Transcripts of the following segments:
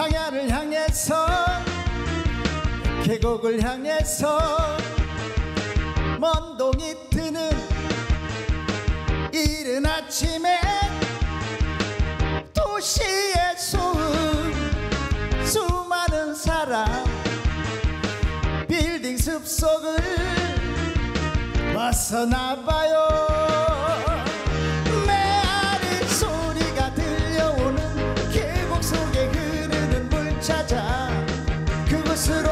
광야를 향해서 계곡을 향해서 먼 동이 트는 이른 아침에 도시의 소음 수많은 사람 빌딩 숲속을 벗어나봐요. 메아리 소리가 들려오는 계곡 속에 흐르는 물 찾아 그곳으로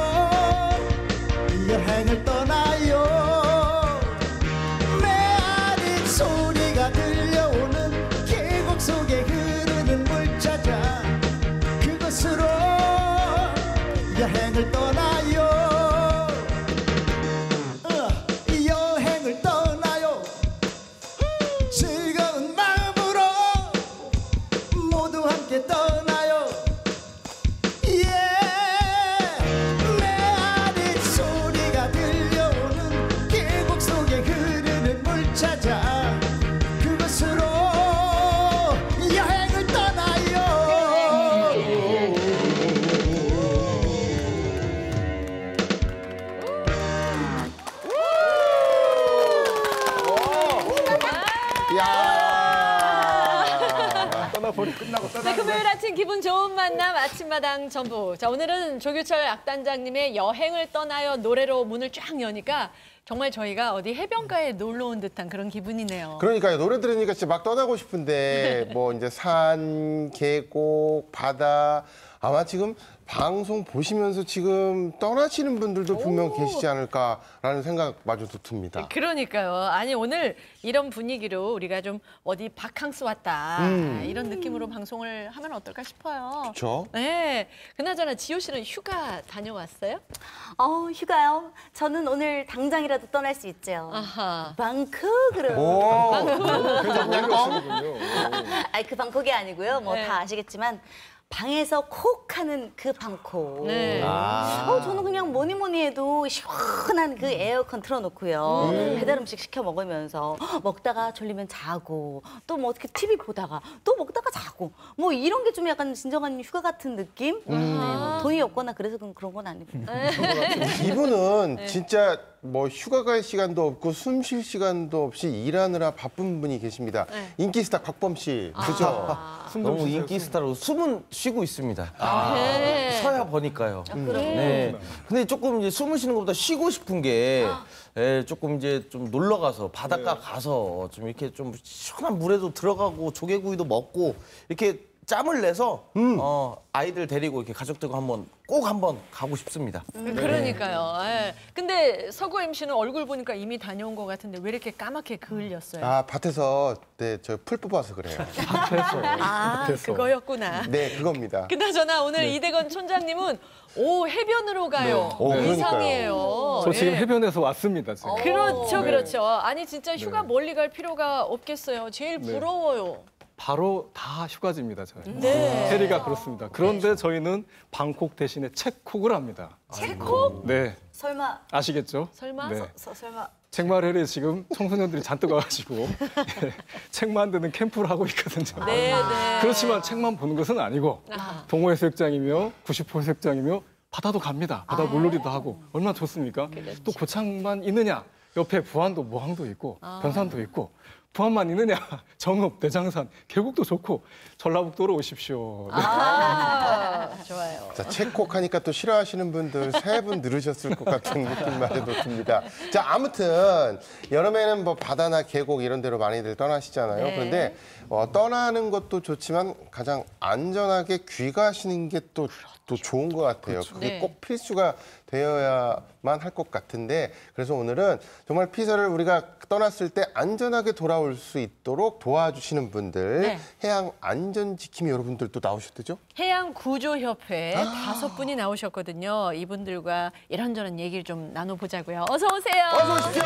여행을 떠나요. 메아리 소리가 들려오는 계곡 속에 흐르는 물 찾아 그곳으로 여행을 떠나요. 여행을 떠나요. 즐거운 마음으로 모두 함께 떠나요. 메아리 소리가 들려오는 계곡 속에 흐르는 물 찾아 그곳으로 여행을 떠나요. 떠나버리 끝나고 네, 금요일 아침 기분 좋은 만남 아침마당 전부. 자, 오늘은 조규철 악단장님의 여행을 떠나요 노래로 문을 쫙 여니까 정말 저희가 어디 해변가에 놀러 온 듯한 그런 기분이네요. 그러니까요. 노래 들으니까 진짜 막 떠나고 싶은데 뭐 이제 산, 계곡, 바다 아마 지금 방송 보시면서 지금 떠나시는 분들도 분명 계시지 않을까라는 생각마저도 듭니다. 그러니까요. 아니 오늘 이런 분위기로 우리가 좀 어디 바캉스 왔다 이런 느낌으로 방송을 하면 어떨까 싶어요. 그렇죠? 네. 그나저나 지효 씨는 휴가 다녀왔어요? 휴가요? 저는 오늘 당장이라도 떠날 수 있죠. 아하. 방콕으로. 오, 굉장히 아니 그 방콕이 아니고요. 뭐 네. 다 아시겠지만 방에서 콕 하는 그 방콕. 네. 저는 그냥 뭐니 해도 시원한 그 에어컨 틀어놓고요. 배달 음식 시켜 먹으면서 먹다가 졸리면 자고 또 뭐 어떻게 TV 보다가 또 먹다가 자고 뭐 이런 게 좀 약간 진정한 휴가 같은 느낌? 네, 뭐 돈이 없거나 그래서 그런 건 아니고. 이분은 진짜 뭐 휴가 갈 시간도 없고 숨 쉴 시간도 없이 일하느라 바쁜 분이 계십니다. 인기 스타 곽범 씨. 그죠? 너무 인기 스타로 숨은 쉬고 있습니다. 네. 서야 보니까요. 네. 근데 조금 이제 숨을 쉬는 것보다 쉬고 싶은 게 조금 이제 좀 놀러 가서 바닷가 가서 좀 이렇게 좀 시원한 물에도 들어가고 조개구이도 먹고 이렇게 짬을 내서 아이들 데리고 이렇게 가족들과 꼭 한번 가고 싶습니다. 그러니까요. 예. 근데 서구 MC는 얼굴 보니까 이미 다녀온 것 같은데 왜 이렇게 까맣게 그을렸어요? 아, 밭에서 네, 저 풀 뽑아서 그래요. 그거였구나. 네, 그겁니다. 그나저나 오늘 이대건 촌장님은 해변으로 가요. 그러니까요. 이상이에요. 저 지금 예. 해변에서 왔습니다. 지금. 그렇죠, 네. 그렇죠. 아니 진짜 휴가 멀리 갈 필요가 없겠어요. 제일 부러워요. 바로 다 휴가지입니다. 저희. 네. 해리가 그렇습니다. 그런데 저희는 방콕 대신에 책콕을 합니다. 책콕? 네, 설마 아시겠죠? 설마? 네. 설마 책마을에 지금 청소년들이 잔뜩 와가지고 책 만드는 캠프를 하고 있거든요. 네, 네. 그렇지만 책만 보는 것은 아니고 동호해수욕장이며 90호해수욕장이며 바다도 갑니다. 바다 물놀이도 하고 얼마나 좋습니까? 또 고창만 있느냐? 옆에 부안도 모항도 있고 변산도 있고 부안만 있느냐? 정읍, 대장산, 계곡도 좋고 전라북도로 오십시오. 좋아요. 자, 책콕 하니까 또 싫어하시는 분들 3분 늘으셨을 것 같은 느낌마저도 듭니다. 자, 아무튼 여름에는 뭐 바다나 계곡 이런 데로 많이들 떠나시잖아요. 네. 그런데 떠나는 것도 좋지만 가장 안전하게 귀가하시는 게 또 좋은 것 같아요. 그게 네. 꼭 필수가 되어야만 할 것 같은데 그래서 오늘은 정말 피서를 우리가 떠났을 때 안전하게 돌아올 수 있도록 도와주시는 분들 네. 해양 안전지킴이 여러분들 또 나오셨대죠? 해양구조협회 5분이 나오셨거든요. 이분들과 이런저런 얘기를 좀 나눠보자고요. 어서 오세요. 어서 오십시오.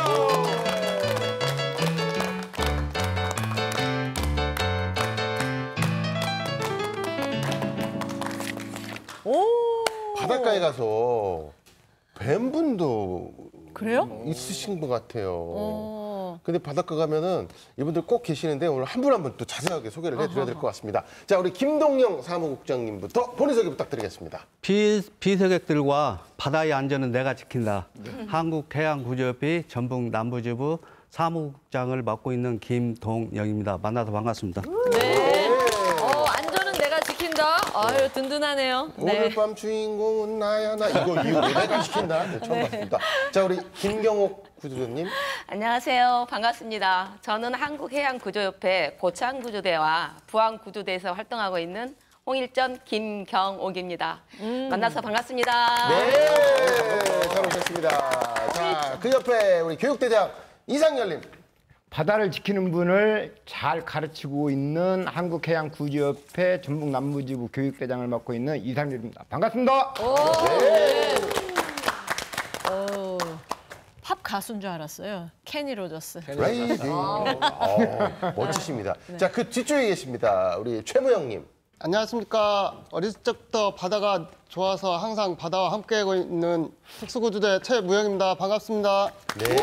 오. 바닷가에 가서 뵌 분도 그래요? 있으신 것 같아요. 근데 바닷가 가면은 이분들 꼭 계시는데 오늘 한 분 한 분 또 자세하게 소개를 해드려야 될 것 같습니다. 자, 우리 김동영 사무국장님부터 본인 소개 부탁드리겠습니다. 비서객들과 바다의 안전은 내가 지킨다. 한국해양구조협회 전북 남부지부 사무국장을 맡고 있는 김동영입니다. 만나서 반갑습니다. 네. 안전은 내가 지킨다. 아유, 든든하네요. 오늘 밤 주인공은 나야 나 이거 내가 시킨다. 네, 처음 봤습니다. 자, 우리 김경옥 구조대님. 안녕하세요. 반갑습니다. 저는 한국해양구조협회 고창구조대와 부안구조대에서 활동하고 있는 홍일전 김경옥입니다. 만나서 반갑습니다. 네, 잘 오셨습니다. 자, 그 옆에 우리 교육대장 이상열님. 바다를 지키는 분을 잘 가르치고 있는 한국해양구조협회 전북남부지부 교육대장을 맡고 있는 이상렬입니다. 반갑습니다. 팝 가수인 줄 알았어요. 케니 로저스. 레이디. 멋지십니다. 자, 그 뒤쪽에 계십니다. 우리 최무영님. 안녕하십니까. 어렸을 적부터 바다가 좋아서 항상 바다와 함께하고 있는 특수구조대 최무영입니다. 반갑습니다. 네.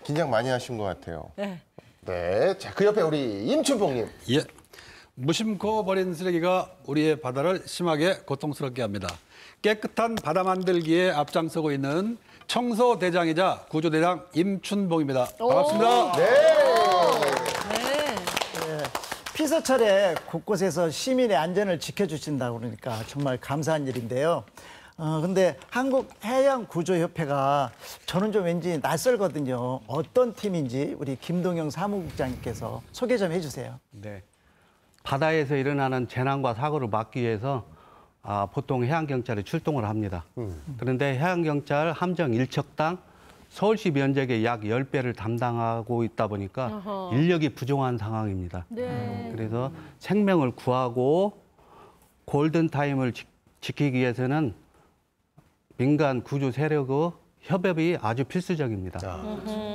긴장 많이 하신 것 같아요. 네. 네. 자, 그 옆에 우리 임춘봉님. 예. 무심코 버린 쓰레기가 우리의 바다를 심하게 고통스럽게 합니다. 깨끗한 바다 만들기에 앞장서고 있는 청소대장이자 구조대장 임춘봉입니다. 반갑습니다. 피서철에 곳곳에서 시민의 안전을 지켜주신다고 그러니까 정말 감사한 일인데요. 근데 한국해양구조협회가 저는 좀 왠지 낯설거든요. 어떤 팀인지 우리 김동영 사무국장님께서 소개 좀 해주세요. 네. 바다에서 일어나는 재난과 사고를 막기 위해서 보통 해양경찰이 출동을 합니다. 그런데 해양경찰 함정 1척당 서울시 면적의 약 10배를 담당하고 있다 보니까 인력이 부족한 상황입니다. 그래서 생명을 구하고 골든타임을 지키기 위해서는 민간 구조 세력의 협업이 아주 필수적입니다.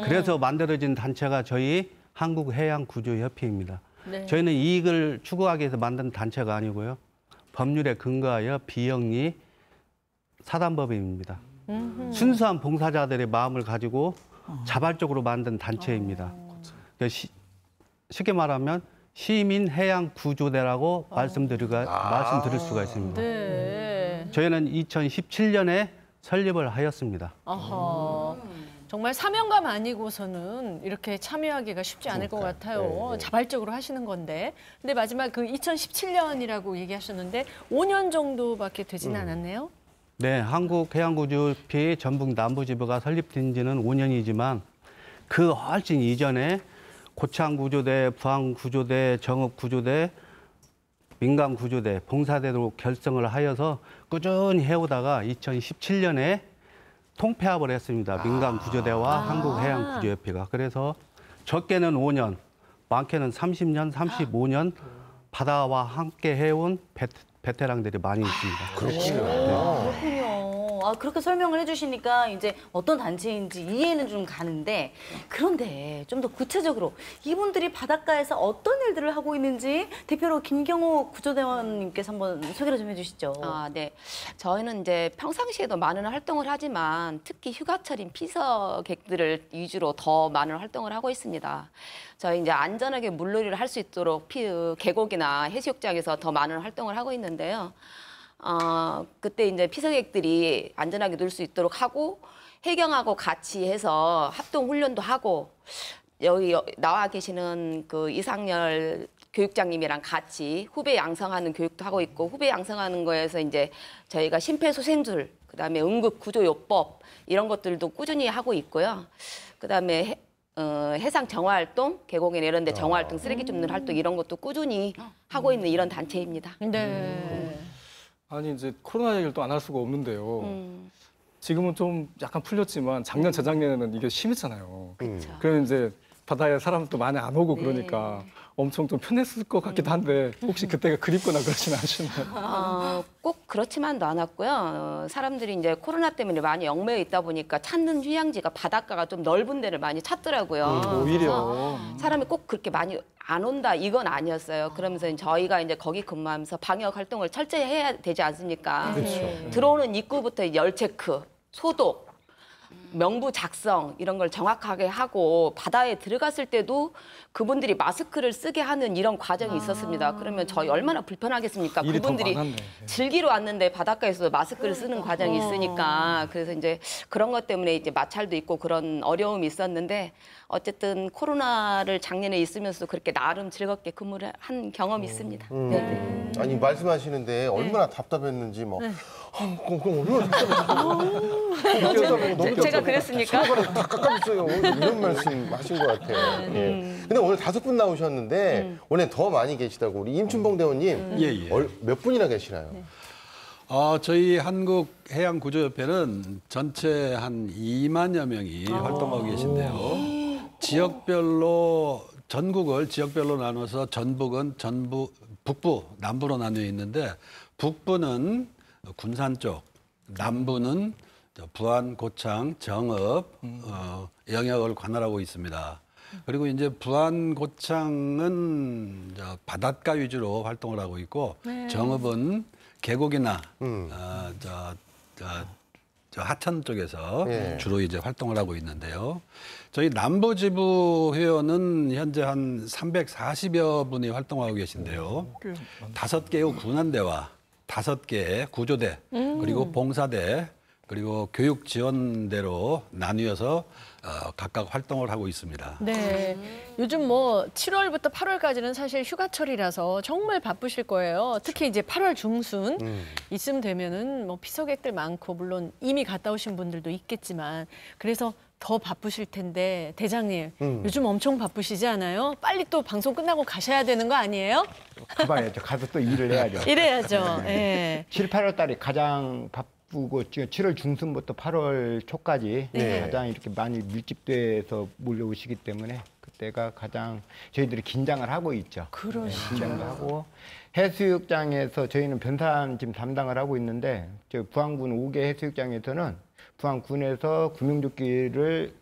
그래서 만들어진 단체가 저희 한국해양구조협회입니다. 저희는 이익을 추구하기 위해서 만든 단체가 아니고요. 법률에 근거하여 비영리 사단법인입니다. 순수한 봉사자들의 마음을 가지고 자발적으로 만든 단체입니다. 쉽게 말하면 시민해양구조대라고 말씀드릴 수가 있습니다. 저희는 2017년에 설립을 하였습니다. 정말 사명감 아니고서는 이렇게 참여하기가 쉽지 않을 것 같아요. 자발적으로 하시는 건데. 근데 마지막 그 2017년이라고 얘기하셨는데 5년 정도밖에 되지는 않았네요. 네, 한국해양구조협회 전북 남부지부가 설립된 지는 5년이지만 그 훨씬 이전에 고창구조대, 부안구조대, 정읍구조대, 민간구조대, 봉사대로 결성을 하여서 꾸준히 해오다가 2017년에 통폐합을 했습니다. 민간구조대와 한국해양구조협회가. 그래서 적게는 5년, 많게는 30년, 35년 바다와 함께 해온 베테랑들이 많이 있습니다. 그렇군요. 그렇게 설명을 해주시니까 이제 어떤 단체인지 이해는 좀 가는데 그런데 좀 더 구체적으로 이분들이 바닷가에서 어떤 일들을 하고 있는지 대표로 김경옥 구조대원님께서 한번 소개를 좀 해주시죠. 네. 저희는 이제 평상시에도 많은 활동을 하지만 특히 휴가철인 피서객들을 위주로 더 많은 활동을 하고 있습니다. 저희 이제 안전하게 물놀이를 할 수 있도록 계곡이나 해수욕장에서 더 많은 활동을 하고 있는데요. 그때 이제 피서객들이 안전하게 놀 수 있도록 하고 해경하고 같이 해서 합동 훈련도 하고 여기 나와 계시는 그 이상열 교육장님이랑 같이 후배 양성하는 교육도 하고 있고 후배 양성하는 거에서 이제 저희가 심폐소생술, 그다음에 응급구조요법 이런 것들도 꾸준히 하고 있고요. 그다음에 해상 정화활동, 계곡이나 이런 데 정화활동, 쓰레기 줍는 활동 이런 것도 꾸준히 하고 있는 이런 단체입니다. 아니 이제 코로나 얘기를 또 안 할 수가 없는데요. 지금은 좀 약간 풀렸지만 작년, 재작년에는 이게 심했잖아요. 그러면 이제 바다에 사람도 많이 안 오고 그러니까 엄청 좀 편했을 것 같기도 한데 혹시 그때가 그립거나 그러진 않으시나요? 꼭 그렇지만도 않았고요. 사람들이 이제 코로나 때문에 많이 얽매여 있다 보니까 찾는 휴양지가 바닷가가 좀 넓은 데를 많이 찾더라고요. 오히려. 사람이 꼭 그렇게 많이 안 온다 이건 아니었어요. 그러면서 저희가 이제 거기 근무하면서 방역 활동을 철저히 해야 되지 않습니까? 그렇죠. 들어오는 입구부터 열 체크, 소독, 명부 작성 이런 걸 정확하게 하고 바다에 들어갔을 때도 그분들이 마스크를 쓰게 하는 이런 과정이 있었습니다. 그러면 저희 얼마나 불편하겠습니까? 일이 더 그분들이 많았네. 즐기러 왔는데 바닷가에서 마스크를 쓰는 과정이 있으니까 그래서 이제 그런 것 때문에 이제 마찰도 있고 그런 어려움이 있었는데 어쨌든 코로나를 작년에 있으면서도 그렇게 나름 즐겁게 근무를 한 경험이 있습니다. 네. 아니 말씀하시는데 얼마나 답답했는지 뭐 그럼 얼마나 답답했는지 너무 제가 그랬습니까? 손가락 다 깎아줬어요. 이런 말씀 하신 것 같아요. 예. 근데 오늘 5분 나오셨는데 원래 더 많이 계시다고 우리 임춘봉 대원님 예. 몇 분이나 계시나요? 저희 한국해양구조협회는 전체 한 2만여 명이 활동하고 계신데요. 지역별로 전국을 지역별로 나눠서 전북은 북부, 남부로 나뉘어 있는데 북부는 군산 쪽, 남부는 부안, 고창, 정읍 영역을 관할하고 있습니다. 그리고 이제 부안, 고창은 바닷가 위주로 활동을 하고 있고 정읍은 계곡이나 저 하천 쪽에서 주로 이제 활동을 하고 있는데요. 저희 남부지부 회원은 현재 한 340여 분이 활동하고 계신데요. 5개의 군함대와 5개의 구조대, 그리고 봉사대, 그리고 교육지원대로 나뉘어서 각각 활동을 하고 있습니다. 네. 요즘 뭐 7월부터 8월까지는 사실 휴가철이라서 정말 바쁘실 거예요. 특히 이제 8월 중순 이쯤 되면은 뭐 피서객들 많고 물론 이미 갔다 오신 분들도 있겠지만 그래서 더 바쁘실 텐데 대장님 요즘 엄청 바쁘시지 않아요? 빨리 또 방송 끝나고 가셔야 되는 거 아니에요? 가봐야죠. 가서 또 일을 해야죠. 이래야죠. 예. 7, 8월 달이 가장 바쁘고 지금 7월 중순부터 8월 초까지 가장 이렇게 많이 밀집돼서 몰려오시기 때문에 그때가 가장 저희들이 긴장을 하고 있죠. 그러시죠. 긴장을 하고 해수욕장에서 저희는 변산 지금 담당을 하고 있는데 저 부안군 5개 해수욕장에서는 부안군에서 구명조끼를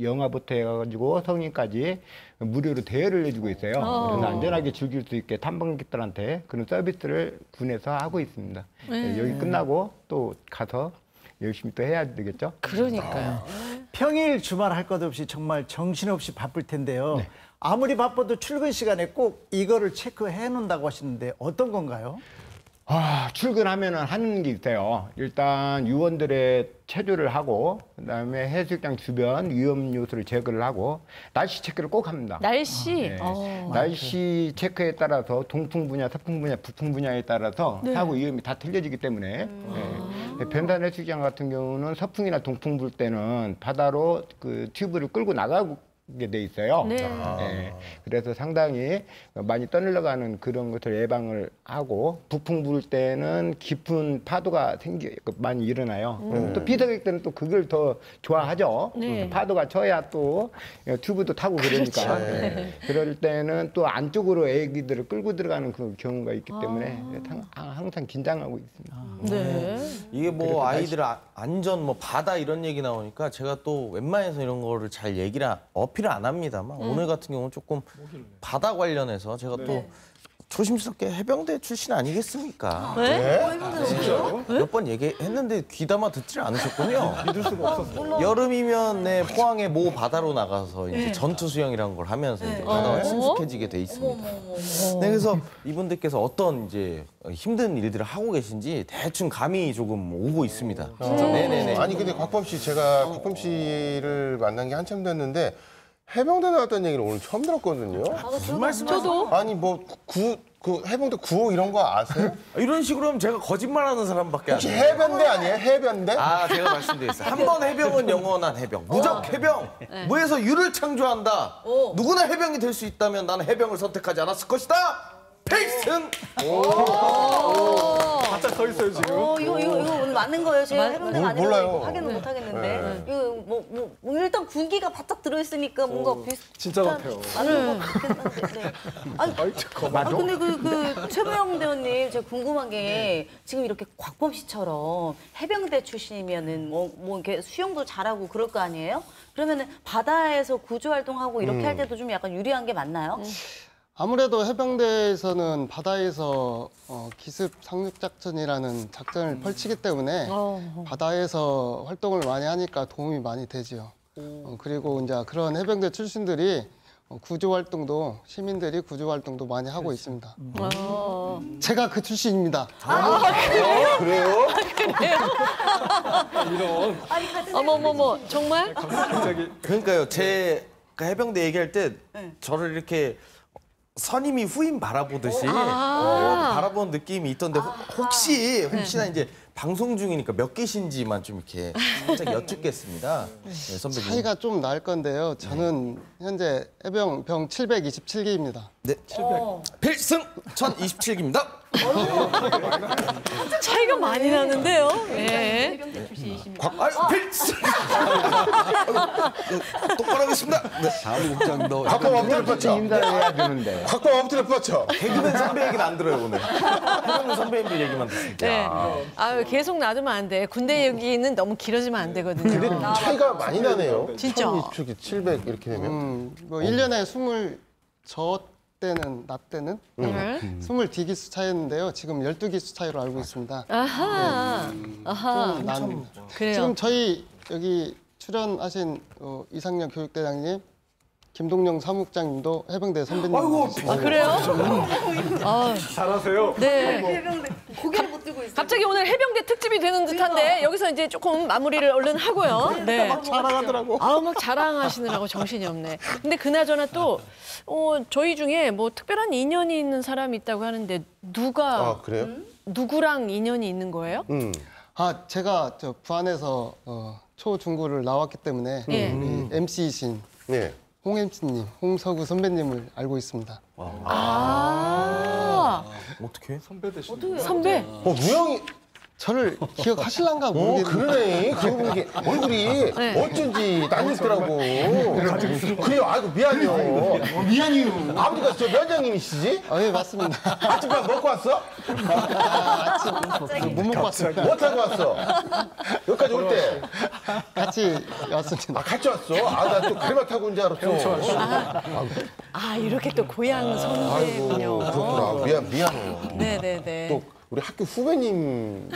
영하부터 해가지고 성인까지 무료로 대여를 해주고 있어요. 그래서 안전하게 즐길 수 있게 탐방객들한테 그런 서비스를 군에서 하고 있습니다. 여기 끝나고 또 가서 열심히 또 해야 되겠죠? 그러니까요. 평일 주말 할 것 없이 정말 정신없이 바쁠 텐데요. 아무리 바빠도 출근 시간에 꼭 이거를 체크해 놓는다고 하시는데 어떤 건가요? 출근하면은 하는 게 있어요. 일단 유원들의 체류를 하고 그다음에 해수욕장 주변 위험 요소를 제거를 하고 날씨 체크를 꼭 합니다. 날씨. 날씨 체크에 따라서 동풍 분야, 서풍 분야, 북풍 분야에 따라서 사고 위험이 다 틀려지기 때문에 변산 해수욕장 같은 경우는 서풍이나 동풍 불 때는 바다로 그 튜브를 끌고 나가고 돼 있어요. 그래서 상당히 많이 떠늘러가는 그런 것을 예방을 하고 북풍 불 때는 깊은 파도가 많이 일어나요. 또 피서객들은 또 그걸 더 좋아하죠. 파도가 쳐야 또 튜브도 타고 그러니까. 그럴 때는 또 안쪽으로 애기들을 끌고 들어가는 그 경우가 있기 때문에 항상 긴장하고 있습니다. 이게 뭐 아이들 안전, 뭐 바다 이런 얘기 나오니까 제가 또 웬만해서 이런 거를 잘 얘기를 어필을 안 합니다만 오늘 같은 경우는 조금 바다 관련해서 제가 또 조심스럽게 해병대 출신 아니겠습니까? 몇 번 얘기했는데 귀담아 듣질 않으셨군요. 믿을 수가 없었어요. 여름이면 포항의 모 바다로 나가서 이제 전투 수영이라는 걸 하면서 이제 바다와 친숙해지게 돼 있습니다. 그래서 이분들께서 어떤 이제 힘든 일들을 하고 계신지 대충 감이 조금 오고 있습니다. 네네네. 아니 근데 곽범 씨 제가 곽범 씨를 만난 게 한참 됐는데 해병대 나왔다는 얘기를 오늘 처음 들었거든요. 무슨 말씀하세요? 저도. 아니 뭐 그 해병대 구호 이런 거 아세요? 이런 식으로 하면 제가 거짓말하는 사람밖에 안 혹시 돼요. 해병대 아니에요? 해병대? 제가 말씀드리겠습니다. 한 번 해병은 영원한 해병. 무적 해병. 무에서 유를 창조한다. 누구나 해병이 될 수 있다면 나는 해병을 선택하지 않았을 것이다. 필승! 바짝 서 있어요 지금. 이거 오늘 맞는 거예요? 제가 해병대가 아니라 몰라요. 확인을 못 하겠는데. 이거 뭐 일단 군기가 바짝 들어있으니까 뭔가 진짜 같아요. 맞는 것 같긴 한데. 근데 그 최부영 대원님 제가 궁금한 게 지금 이렇게 곽범 씨처럼 해병대 출신이면은 뭐 이렇게 수영도 잘하고 그럴 거 아니에요? 그러면은 바다에서 구조 활동하고 이렇게 할 때도 좀 약간 유리한 게 맞나요? 아무래도 해병대에서는 바다에서 기습 상륙 작전이라는 작전을 펼치기 때문에 바다에서 활동을 많이 하니까 도움이 많이 되지요. 그리고 이제 그런 해병대 출신들이 구조 활동도 시민들이 구조 활동도 많이 하고 있습니다. 제가 그 출신입니다. 그래요? 이런 어머머머, 정말? 갑자기 그러니까요. 제가 해병대 얘기할 때 저를 이렇게 선임이 후임 바라보듯이 바라보는 느낌이 있던데 혹시나 이제 방송 중이니까 몇 개신지만 좀 이렇게 살짝 여쭙겠습니다. 네, 선배님. 차이가 좀 날 건데요. 저는 현재 해병병 727기입니다. 네. 필승 1027기입니다. 차이가 많이 나는데요. 예. 필승. 똑바로 하겠습니다. 네. 사무국장도 가끔 엎드려 뻗쳐. 인사해야 되는데. 가끔 엎드려 뻗쳐. 개그맨 선배 얘기는 안 들어요 오늘. 해병대 선배님들 얘기만 듣습니다. 네. 아, 계속 놔두면 안 돼. 군대 얘기는 너무 길어지면 안 되거든요. 근데 차이가 많이 나네요. 진짜. 1227기 700 이렇게 되면. 뭐 1년에 20저 때는 나 때는 20기수 차이였는데요. 지금 12기수 차이로 알고 있습니다. 아하. 아하. 좀 납니다. 그래요. 지금 저희 여기 출연하신 이상열 교육대장님, 김동영 사무국장님도 해병대 선배님. 아, 그래요? 아, 잘하세요. 네. 고개를 못 들고 있어요. 갑자기 오늘 해병대 특집이 되는 듯한데 여기서 이제 조금 마무리를 얼른 하고요. 네. 자랑하더라고. 아우 막 자랑하시느라고 정신이 없네. 근데 그나저나 또 저희 중에 뭐 특별한 인연이 있는 사람이 있다고 하는데 누가 그래요? 누구랑 인연이 있는 거예요? 아, 제가 저 부안에서 초중고를 나왔기 때문에 예. MC이신 네. 홍 MC님, 홍서구 선배님을 알고 있습니다. 아, 어떻게? 선배 되시는 선배. 무영이. 저를 기억하시란가 오, 모르겠는데 그러네. 그러고 보니 얼굴이 어쩐지 낯익더라고. 그래요. 아이고, 미안해요. 미안해요. 아버지가 저 면장님이시지? 네, 맞습니다. 아침밥 먹고 왔어? 못 먹고 왔습니다. 뭐 타고 왔어? 여기까지 올 때? 같이 왔습니다. 같이 왔어? 나 또 가리마 타고 온 줄 알았어. 아, 이렇게 또 고향 아이고, 선배군요. 그렇구나. 미안해요. 네네네. 또 우리 학교 후배님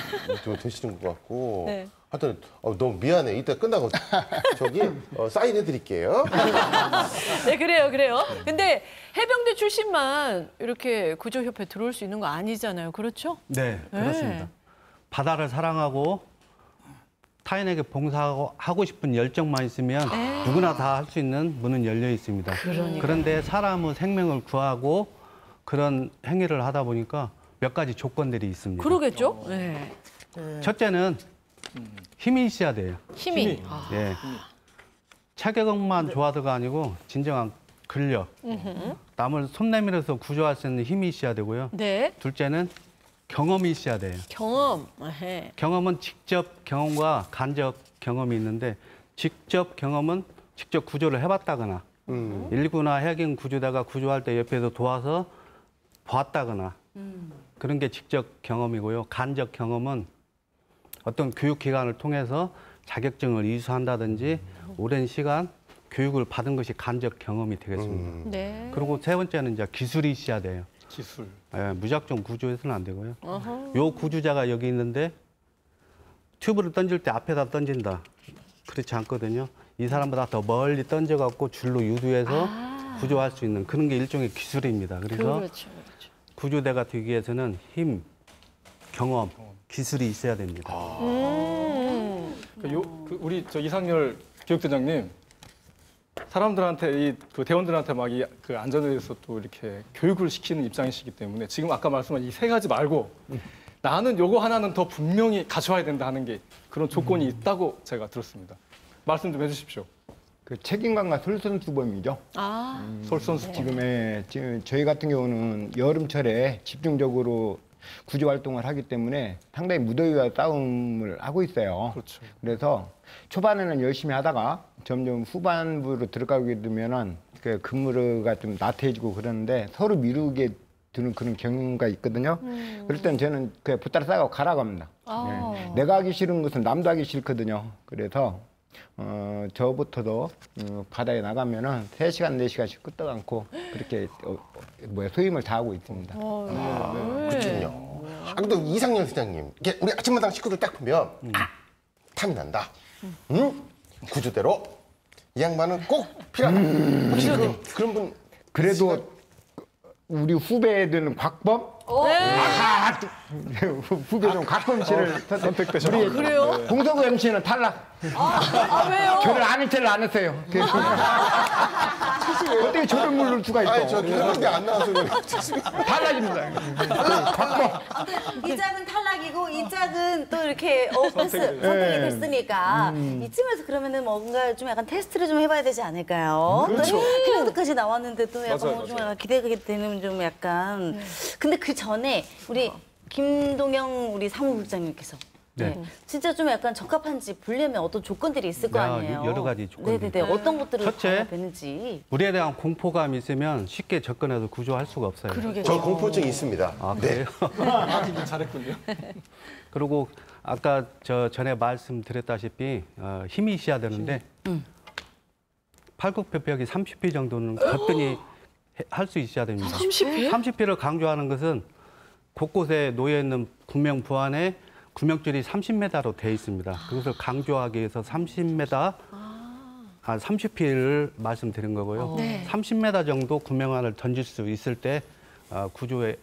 되시는 것 같고. 네. 하여튼 너무 미안해. 이따 끝나고 저기 사인해드릴게요. 네, 그래요. 근데 해병대 출신만 이렇게 구조협회 들어올 수 있는 거 아니잖아요. 그렇죠? 네, 그렇습니다. 바다를 사랑하고 타인에게 봉사하고 싶은 열정만 있으면 누구나 다 할 수 있는 문은 열려 있습니다. 그런데 사람의 생명을 구하고 그런 행위를 하다 보니까 몇 가지 조건들이 있습니다. 그러겠죠? 네. 첫째는 힘이 있어야 돼요. 힘이. 예. 체격만 좋아서가 아니고 진정한 근력. 남을 손 내밀어서 구조할 수 있는 힘이 있어야 되고요. 네. 둘째는 경험이 있어야 돼요. 경험. 경험은 직접 경험과 간접 경험이 있는데 직접 경험은 직접 구조를 해봤다거나 119나 해경 구조대가 구조할 때 옆에서 도와서 봤다거나 그런 게 직접 경험이고요. 간접 경험은 어떤 교육기관을 통해서 자격증을 이수한다든지 오랜 시간 교육을 받은 것이 간접 경험이 되겠습니다. 네. 그리고 세 번째는 이제 기술이 있어야 돼요. 기술. 예, 무작정 구조해서는 안 되고요. 요 구조자가 여기 있는데 튜브를 던질 때 앞에다 던진다. 그렇지 않거든요. 이 사람보다 더 멀리 던져갖고 줄로 유도해서 구조할 수 있는 그런 게 일종의 기술입니다. 그래서 그렇죠. 구조대가 되기 위해서는 힘, 경험, 기술이 있어야 됩니다. 우리 저 이상열 교육대장님 사람들한테 그 대원들한테 막 그 안전에 대해서 또 이렇게 교육을 시키는 입장이시기 때문에 지금 아까 말씀하신 이 세 가지 말고 나는 요거 하나는 더 분명히 갖춰야 된다 하는 게 그런 조건이 있다고 제가 들었습니다. 말씀 좀 해주십시오. 그 책임감과 솔선수범이죠. 솔선수. 지금 저희 같은 경우는 여름철에 집중적으로 구조 활동을 하기 때문에 상당히 무더위와 싸움을 하고 있어요. 그렇죠. 그래서 초반에는 열심히 하다가 점점 후반부로 들어가게 되면은 그 근무가 좀 나태해지고 그러는데 서로 미루게 되는 그런 경우가 있거든요. 그럴 땐 저는 그냥 붙들어 싸고 가라고 합니다. 네. 내가 하기 싫은 것은 남도 하기 싫거든요. 그래서 저부터도 바다에 나가면은 3시간, 4시간씩 끄떡 않고 그렇게 소임을 다하고 있습니다. 그렇군요. 근데 이상열 회장님, 이게 우리 아침마당 식구들 딱 보면 탐이 난다. 구조대로 이 양반은 꼭 필요하다. 혹시 그런 분 그래도 우리 후배들은 곽범? 후배 중 곽범 씨를 선택되셨어요. 그래요? 공석우 MC는 탈락. 왜요? 저를 아는 체를 안 했어요. 어떻게 저를 물을 수가 있어? 아니 저 개그맨이 안 나와서 그래. 탈락입니다. 이 짝은 탈락이고 이 짝은 또 이렇게 선택이 됐으니까 이쯤에서 그러면은 뭔가 좀 약간 테스트를 좀 해봐야 되지 않을까요? 그렇죠. 해병대까지 나왔는데 또 약간 맞아요, 좀 약간 기대가 되는 좀 약간 근데 그 전에 우리 김동영 우리 사무국장님께서 네. 진짜 좀 약간 적합한지 보려면 어떤 조건들이 있을 거 아니에요? 여러 가지 조건들이. 네네네. 어떤 것들을 첫째, 되는지. 물에 대한 공포감이 있으면 쉽게 접근해서 구조할 수가 없어요. 저 공포증이 있습니다. 아, 그래요? 잘했군요. 그리고 아까 전에 말씀드렸다시피 힘이 있어야 되는데 팔굽혀펴기 30회 정도는 거뜬히 할 수 있어야 됩니다. 30회? 30회를 강조하는 것은 곳곳에 놓여 있는 구명 부안에 구명줄이 30m로 돼 있습니다. 그것을 강조하기 위해서 30회를 말씀드린 거고요. 네. 30m 정도 구명안을 던질 수 있을 때 구조를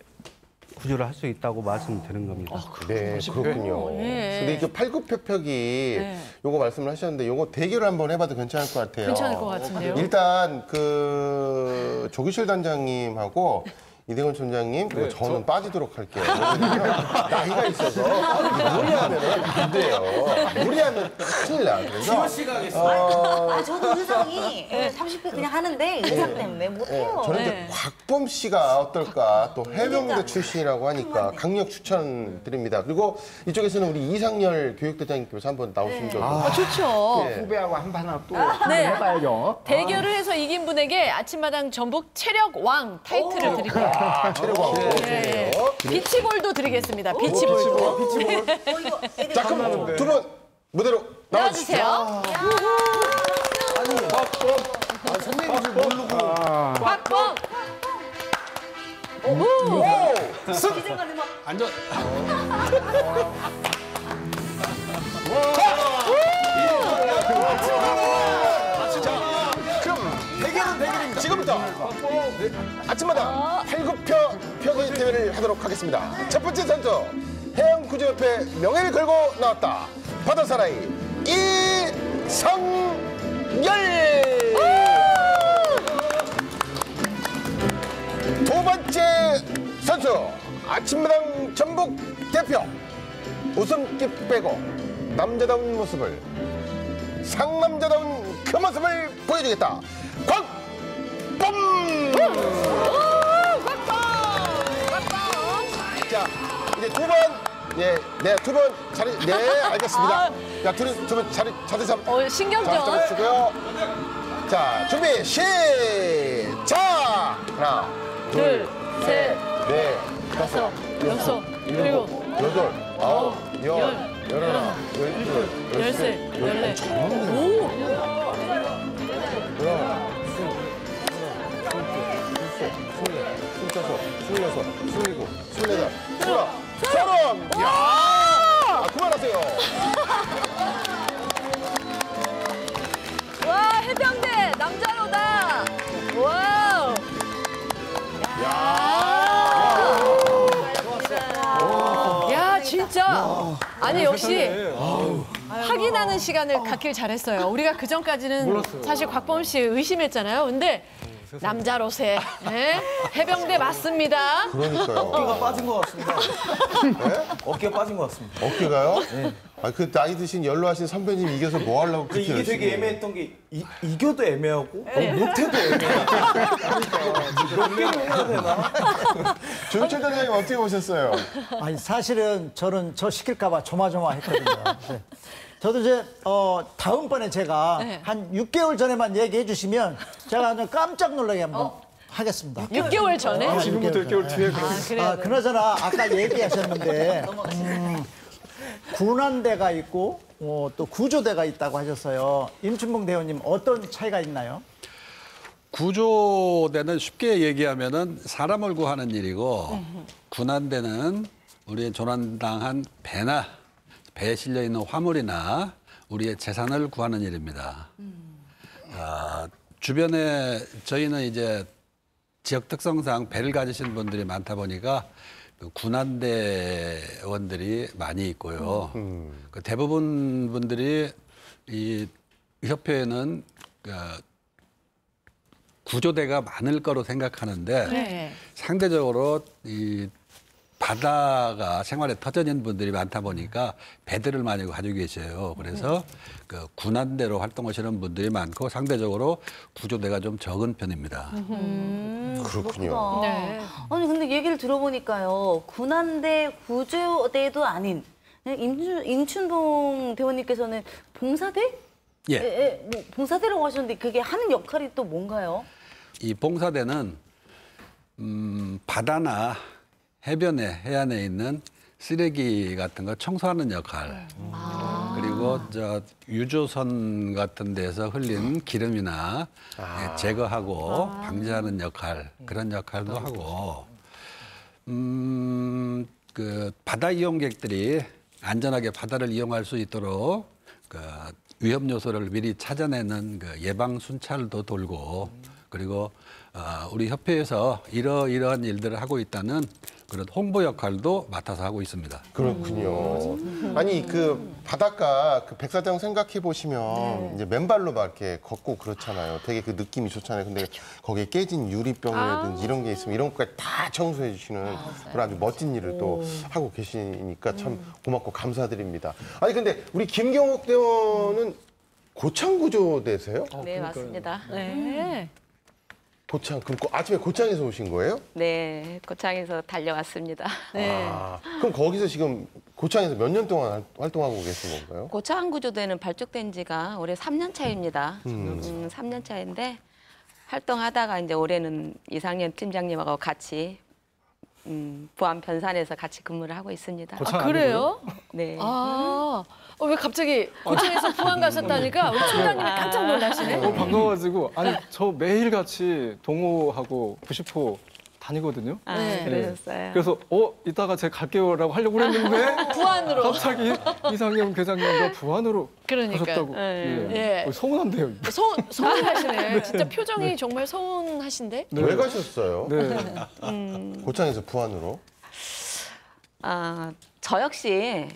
할 수 있다고 말씀드린 겁니다. 네, 그렇군요. 네. 근데 이게 팔굽혀펴기 요거 말씀을 하셨는데 요거 대결을 한번 해봐도 괜찮을 것 같아요. 괜찮을 것 같은데요? 일단 그 조기실 단장님하고 이대건 촌장님 그리고 저는 빠지도록 할게요. 나이가 있어서 무리하면 안 돼요. 무리하면 큰일 나. 그래서 저도 의상이 30회 그냥 하는데 의상 때문에 못해요. 저는 이제 곽범 씨가 어떨까 또 해병대 출신이라고 하니까 강력 추천드립니다. 그리고 이쪽에서는 우리 이상열 교육대장님께서 한번 나오시면 좋을 것 같아요. 좋죠. 네. 후배하고 한판 또 네. 해봐야죠. 대결을 해서 이긴 분에게 아침마당 전북 체력 왕 타이틀을 드릴게요. 체력왕. 네. 비치볼도 드리겠습니다. 비치볼도. 자, 그럼 두 분 무대로 나와주세요. 나와주세요. 선배님인지 모르고. 곽범. 앉아. 지금부터 아침마다 팔굽혀펴기 대회를 하도록 하겠습니다. 첫 번째 선수 해양구조협회 명예를 걸고 나왔다. 바다사나이 이성열. 두 번째 선수 아침마당 전북 대표 웃음기 빼고 남자다운 모습을 상남자다운 그 모습을 보여주겠다. 곽범! 자, 이제 두 번, 두 번 자리, 알겠습니다. 자, 두 분 자리 찾으세요. 신경전. 자, 잡으시고요. 자, 준비, 시작! 하나, 둘, 셋, 넷, 다섯, 여섯, 일곱, 여덟, 아홉, 열, 열하나, 열둘, 열셋, 열넷. 스물다섯, 스물여섯, 스물일곱, 스물여덟, 스물아홉, 서른! 야! 그만하세요. 와, 해병대 남자로다. 와우. 야, 진짜. 아니, 역시 확인하는 시간을 갖길 잘했어요. 우리가 그 전까지는 사실 곽범 씨 의심했잖아요. 근데 남자로세. 네? 해병대 맞습니다. 그러니까요. 어깨가 빠진 것 같습니다. 네? 어깨가 빠진 것 같습니다. 어깨가요? 네. 아, 그 나이 드신 연로하신 선배님 이겨서 뭐 하려고 그렇게 이게 열심히 되게 해요? 애매했던 게 이겨도 애매하고 못해도 애매하고 몇 개를 해야 되나? 조윤철 단장님 어떻게 보셨어요? 아니 사실은 저는 저 시킬까봐 조마조마했거든요. 네. 저도 이제 다음번에 제가 한 6개월 전에만 얘기해 주시면 제가 아주 깜짝 놀라게 한번 하겠습니다. 6개월 전에? 지금부터 6개월 뒤에 그럼. 그래요. 그나저나 아까 얘기하셨는데 군안대가 있고 또 구조대가 있다고 하셨어요. 임춘봉 대원님 어떤 차이가 있나요? 구조대는 쉽게 얘기하면은 사람을 구하는 일이고 군안대는 우리의 조난당한 배나 배에 실려 있는 화물이나 우리의 재산을 구하는 일입니다. 주변에 저희는 이제 지역 특성상 배를 가지신 분들이 많다 보니까 그 군안대원들이 많이 있고요. 그 대부분 분들이 이 협회에는 구조대가 많을 거로 생각하는데 네. 상대적으로 이 바다가 생활에 터전인 분들이 많다 보니까 배들을 많이 가지고 계셔요. 그래서 그 군안대로 활동하시는 분들이 많고 상대적으로 구조대가 좀 적은 편입니다. 그렇군요. 네. 아니 근데 얘기를 들어보니까요. 군안대 구조대도 아닌 임춘봉 대원님께서는 봉사대? 예. 뭐 봉사대라고 하셨는데 그게 하는 역할이 또 뭔가요? 이 봉사대는 바다나 해변에 해안에 있는 쓰레기 같은 거 청소하는 역할. 그리고 저 유조선 같은 데서 흘린 기름이나 제거하고 방지하는 역할 그런 역할도 하고 그 바다 이용객들이 안전하게 바다를 이용할 수 있도록 그 위험 요소를 미리 찾아내는 그 예방 순찰도 돌고 그리고 우리 협회에서 이러이러한 일들을 하고 있다는 그런 홍보 역할도 맡아서 하고 있습니다. 그렇군요. 아니 그 바닷가 그 백사장 생각해 보시면 이제 맨발로 막 이렇게 걷고 그렇잖아요. 되게 그 느낌이 좋잖아요. 근데 거기에 깨진 유리병이라든지 이런 게 있으면 이런 것까지 다 청소해 주시는 그런 아주 멋진 일을 또 하고 계시니까 참 고맙고 감사드립니다. 아니 근데 우리 김경옥 대원은 고창구조대세요? 네, 맞습니다. 네. 고창 그럼 아침에 고창에서 오신 거예요? 네, 고창에서 달려왔습니다. 네. 그럼 거기서 지금 고창에서 몇 년 동안 활동하고 계신 건가요? 고창 구조대는 발족된 지가 올해 3년 차입니다. 3년 차인데 활동하다가 이제 올해는 이상현 팀장님하고 같이 부안 변산에서 같이 근무를 하고 있습니다. 고창 그래요? 네. 왜 갑자기 고창에서 부안 가셨다니까 우리 팀장님이 깜짝 놀라시네. 반가워가지고 아니 저 매일 같이 동호하고 90호 다니거든요. 네, 그러셨어요. 그래서 이따가 제가 갈게요라고 하려고 그랬는데 부안으로. 갑자기 이상형 회장님과 부안으로 그러니까. 가셨다고. 예. 서운한데요. 서운하시네. 진짜 표정이 정말 서운하신데? 네. 왜 가셨어요? 네. 고창에서 부안으로? 저 역시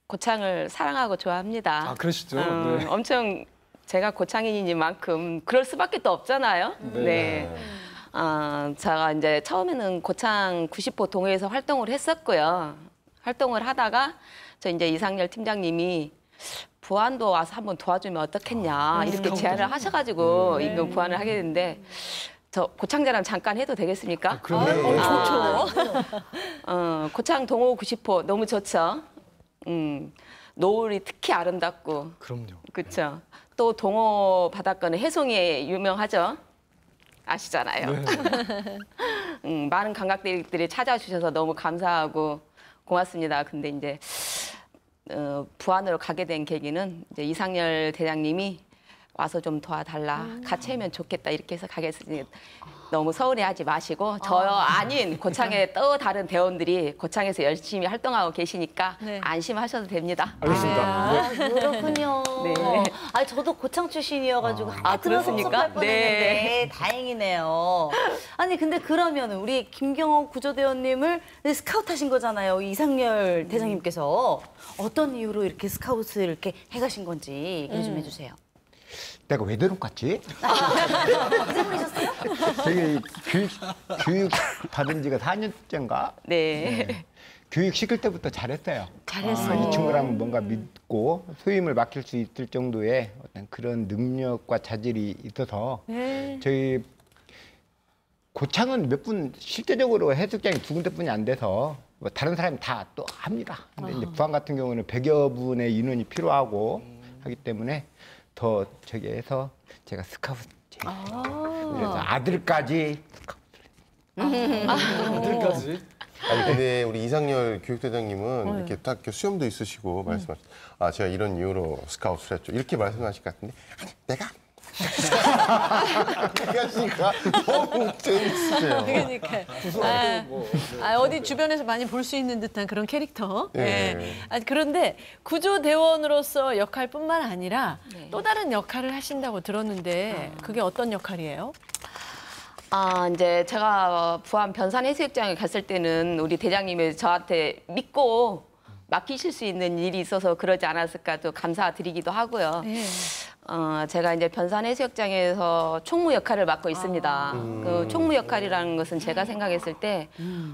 고창을 사랑하고 좋아합니다. 그러시죠. 네. 엄청 제가 고창인이니만큼 그럴 수밖에 또 없잖아요. 네. 제가 이제 처음에는 고창 90호 동호회에서 활동을 했었고요. 활동을 하다가 저 이제 이상열 팀장님이 부안도 와서 한번 도와주면 어떻겠냐 이렇게 제안을 하셔가지고 이거 부안을 하게 됐는데 저 고창 자랑 잠깐 해도 되겠습니까? 좋죠. 고창 동호 90호 너무 좋죠. 노을이 특히 아름답고. 그럼요. 그렇죠. 또 동호 바닷가는 해송이 유명하죠. 아시잖아요. 네. 많은 관광객들이 찾아주셔서 너무 감사하고 고맙습니다. 근데 이제 부안으로 가게 된 계기는 이제 이상열 대장님이 와서 좀 도와달라. 같이 하면 좋겠다. 이렇게 해서 가겠습니다. 너무 서운해하지 마시고 저 아닌 고창의 또 다른 대원들이 고창에서 열심히 활동하고 계시니까 네. 안심하셔도 됩니다. 알겠습니다. 그렇군요. 네. 저도 고창 출신이어가지고 그렇습니까? 섭섭할 뻔했는데 다행이네요. 아니 근데 그러면 우리 김경옥 구조대원님을 스카우트하신 거잖아요. 이상열 대장님께서 어떤 이유로 이렇게 스카우트를 이렇게 해가신 건지 얘기 좀 해주세요. 내가 왜 데리고 갔지? 이제 보내셨어요? 저기 교육 받은 지가 4년째인가? 네. 교육 시킬 때부터 잘했어요. 잘했어. 이 친구라면 뭔가 믿고 소임을 맡길 수 있을 정도의 어떤 그런 능력과 자질이 있어서 저희 고창은 몇 분 실제적으로 해수장이 2군데뿐이 안 돼서 뭐 다른 사람이 다 또 합니다. 근데 이제 부안 같은 경우는 100여 분의 인원이 필요하고 하기 때문에 더 저기 해서 제가 스카우트 그래서 아들까지 아들까지. 아니 근데 우리 이상열 교육대장님은 이렇게 딱 이렇게 수염도 있으시고 말씀하셨. 아 제가 이런 이유로 스카웃을 했죠. 이렇게 말씀하실 것 같은데 아니, 내가 하시니까 너무 재밌으세요. 그러니까 어디 주변에서 많이 볼 수 있는 듯한 그런 캐릭터. 예. 그런데 구조대원으로서 역할뿐만 아니라 또 다른 역할을 하신다고 들었는데 그게 어떤 역할이에요? 이제 제가 부안 변산해수욕장에 갔을 때는 우리 대장님이 저한테 믿고 맡기실 수 있는 일이 있어서 그러지 않았을까 또 감사드리기도 하고요. 제가 이제 변산해수욕장에서 총무 역할을 맡고 있습니다. 그 총무 역할이라는 것은 제가 생각했을 때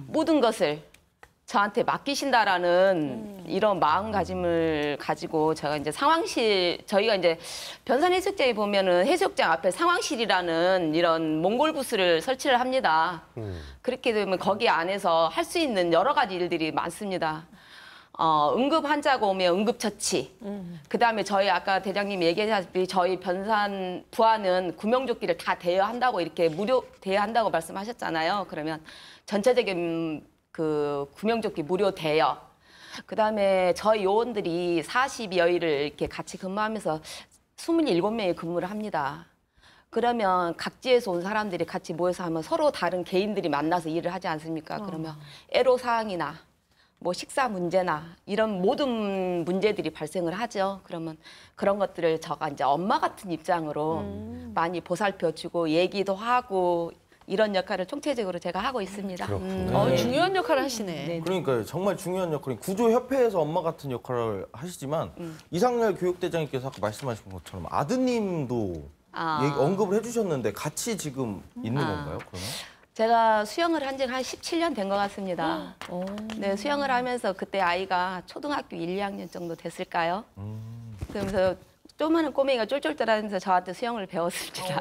모든 것을 저한테 맡기신다라는 이런 마음가짐을 가지고 제가 이제 상황실, 저희가 이제 변산해수욕장에 보면은 해수욕장 앞에 상황실이라는 이런 몽골 부스를 설치를 합니다. 그렇게 되면 거기 안에서 할 수 있는 여러 가지 일들이 많습니다. 응급 환자가 오면 응급처치. 그다음에 저희 아까 대장님이 얘기하셨다시피 저희 변산 부안은 구명조끼를 다 대여한다고 이렇게 무료 대여한다고 말씀하셨잖아요. 그러면 전체적인 그 구명조끼 무료 대여. 그다음에 저희 요원들이 40여일을 이렇게 같이 근무하면서 27명이 근무를 합니다. 그러면 각지에서 온 사람들이 같이 모여서 하면 서로 다른 개인들이 만나서 일을 하지 않습니까? 그러면 애로사항이나 뭐 식사 문제나 이런 모든 문제들이 발생을 하죠. 그러면 그런 것들을 제가 이제 엄마 같은 입장으로 많이 보살펴주고 얘기도 하고 이런 역할을 총체적으로 제가 하고 있습니다. 중요한 역할을 하시네. 그러니까요. 정말 중요한 역할이 구조협회에서 엄마 같은 역할을 하시지만 이상열 교육대장님께서 아까 말씀하신 것처럼 아드님도 언급을 해주셨는데 같이 지금 있는 건가요? 그러면? 제가 수영을 한 지가 한 17년 된 것 같습니다. 네, 수영을 하면서 그때 아이가 초등학교 1, 2학년 정도 됐을까요? 그러면서 조그마한 꼬맹이가 쫄쫄대라면서 저한테 수영을 배웠습니다.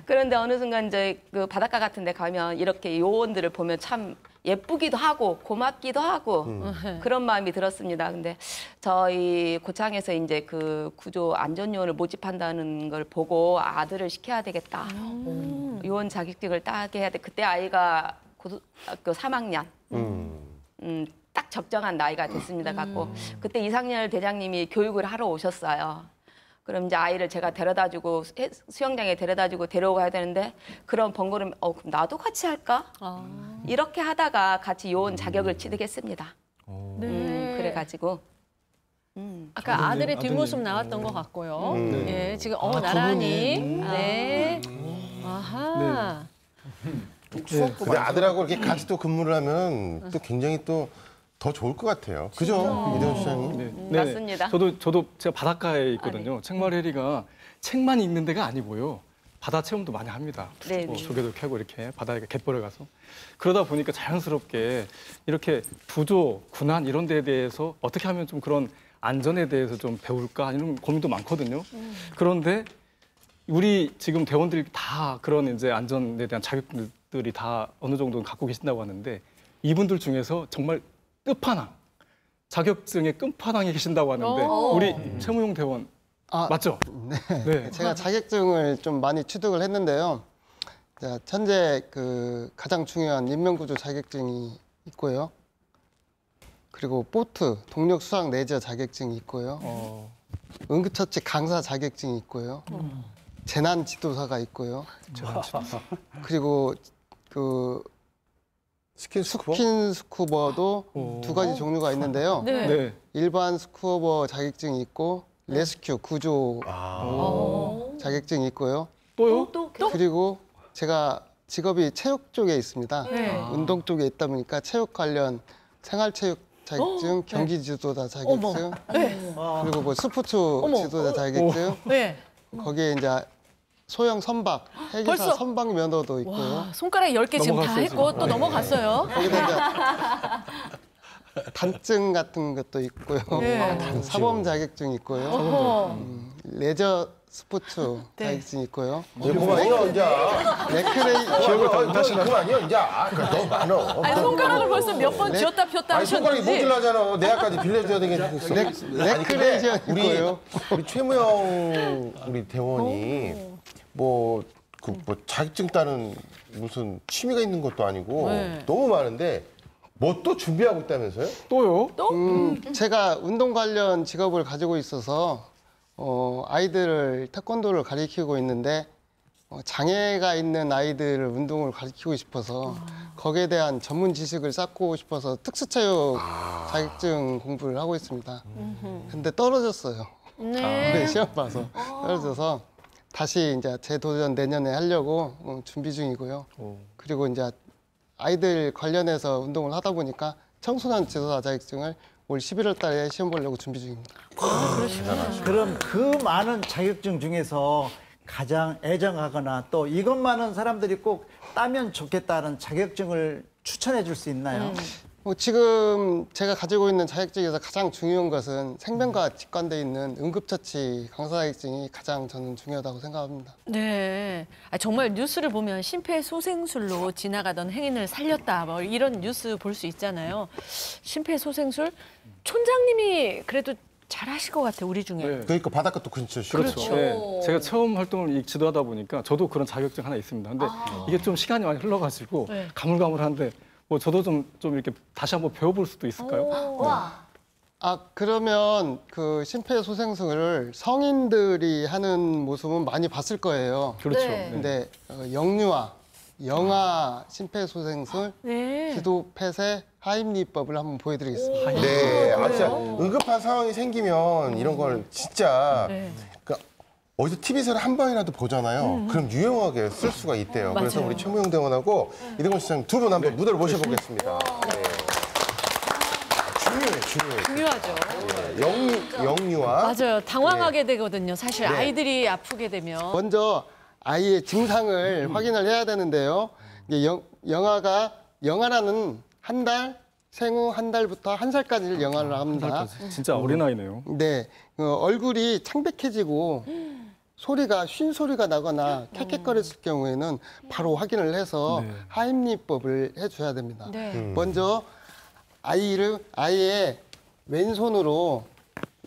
그런데 어느 순간 이제 그 바닷가 같은 데 가면 이렇게 요원들을 보면 참 예쁘기도 하고 고맙기도 하고 그런 마음이 들었습니다. 근데 저희 고창에서 이제 그 구조 안전요원을 모집한다는 걸 보고 아들을 시켜야 되겠다. 요원 자격증을 따게 해야 돼. 그때 아이가 고등학교 3학년. 딱 적정한 나이가 됐습니다. 갖고 그때 이상열 대장님이 교육을 하러 오셨어요. 그럼 이제 아이를 제가 데려다주고 수영장에 데려다주고 데려오고 해야 되는데 그런 번거로움, 그럼 나도 같이 할까? 이렇게 하다가 같이 요원 자격을 취득했습니다. 그래가지고 아까 아들의 뒷모습 나왔던 것 같고요. 예, 지금 나란히. 네. 아하. 근데 아들하고 이렇게 같이 또 근무를 하면 또 굉장히 또 더 좋을 것 같아요. 그죠? 이대훈 시장님? 네. 맞습니다. 저도 제가 바닷가에 있거든요. 책마레리가 책만 있는 데가 아니고요. 바다 체험도 많이 합니다. 조개도 캐고 이렇게 바다에 갯벌에 가서. 그러다 보니까 자연스럽게 이렇게 부조, 군안 이런 데에 대해서 어떻게 하면 좀 그런 안전에 대해서 좀 배울까 이런 고민도 많거든요. 그런데 우리 지금 대원들이 다 그런 이제 안전에 대한 자격들이 다 어느 정도는 갖고 계신다고 하는데 이분들 중에서 정말 끝판왕, 자격증의 끝판왕에 계신다고 하는데 우리 최무용 대원 맞죠? 네. 제가 자격증을 좀 많이 취득을 했는데요. 자, 현재 그 가장 중요한 인명구조 자격증이 있고요. 그리고 보트, 동력 수학 레저 자격증이 있고요. 응급처치 강사 자격증이 있고요. 재난 지도사가 있고요. 그리고 그 스킨스쿠버도 두 가지 종류가 있는데요. 일반 스쿠버 자격증이 있고 레스큐 구조 자격증이 있고요. 또요? 그리고 제가 직업이 체육 쪽에 있습니다. 운동 쪽에 있다 보니까 체육 관련 생활체육 자격증, 경기 지도자 자격증, 그리고 뭐 스포츠 지도자 자격증, 거기에 이제 소형 선박, 헬기사 벌써? 선박 면허도 있고요. 와, 손가락 10개 지금 다 했고 또 넘어갔어요. 거기다 이제 단증 같은 것도 있고요. 사범 자격증 있고요. 레저 스포츠 자격증 있고요. 그만요, 이제. 기억을 다 못하시나? 그만요, 이제. 너무 많어. 아니, 손가락을 벌써 몇 번 쥐었다 폈다 아니, 손가락이 하셨는지. 모질라잖아. 내야까지 빌려줘야 되겠어. 레크레이션 있고요. 우리 최무영 우리 대원이 뭐 자격증 따는 무슨 취미가 있는 것도 아니고 너무 많은데 뭐 또 준비하고 있다면서요? 또요? 제가 운동 관련 직업을 가지고 있어서 아이들을 태권도를 가르치고 있는데 장애가 있는 아이들을 운동을 가르치고 싶어서 거기에 대한 전문 지식을 쌓고 싶어서 특수체육 자격증 공부를 하고 있습니다. 근데 떨어졌어요. 네, 시험 봐서 떨어져서 다시 이제 재도전 내년에 하려고 준비 중이고요. 그리고 이제 아이들 관련해서 운동을 하다 보니까 청소년 지도사 자격증을 올 11월 달에 시험 보려고 준비 중입니다. 그럼 그 많은 자격증 중에서 가장 애정하거나 또 이것만은 사람들이 꼭 따면 좋겠다는 자격증을 추천해 줄 수 있나요? 지금 제가 가지고 있는 자격증에서 가장 중요한 것은 생명과 직관돼 있는 응급처치 강사 자격증이 가장 저는 중요하다고 생각합니다. 네. 정말 뉴스를 보면 심폐소생술로 지나가던 행인을 살렸다. 뭐 이런 뉴스 볼 수 있잖아요. 심폐소생술 촌장님이 그래도 잘하실 것 같아요, 우리 중에. 네. 그러니까 바닷가도 근처시죠. 그렇죠. 네. 제가 처음 활동을 지도하다 보니까 저도 그런 자격증 하나 있습니다. 근데 이게 좀 시간이 많이 흘러가지고 네. 가물가물한데 뭐 저도 좀 이렇게 다시 한번 배워볼 수도 있을까요? 그러면 그 심폐소생술을 성인들이 하는 모습은 많이 봤을 거예요. 그렇죠. 네. 근데 영유아, 영아 심폐소생술, 네. 기도 폐쇄, 하임리법을 한번 보여드리겠습니다. 네, 진짜 응급한 상황이 생기면 이런 걸 진짜 그러니까 어디서 TV에서 한 번이라도 보잖아요. 그럼 유용하게 쓸 수가 있대요. 그래서 우리 최무용 대원하고 이동건 시장님 두 분 한번 무대로 모셔보겠습니다. 네. 중요해. 중요하죠. 영유아. 맞아요. 당황하게 되거든요. 사실 아이들이 아프게 되면. 먼저 아이의 증상을 확인을 해야 되는데요. 이게 영아라는 한 달, 생후 한 달부터 한 살까지를 영아를 합니다. 진짜 어린아이네요. 네, 얼굴이 창백해지고 소리가 쉰 소리가 나거나 캑캑거렸을 경우에는 바로 확인을 해서 하임리법을 해줘야 됩니다. 네. 먼저 아이의 왼손으로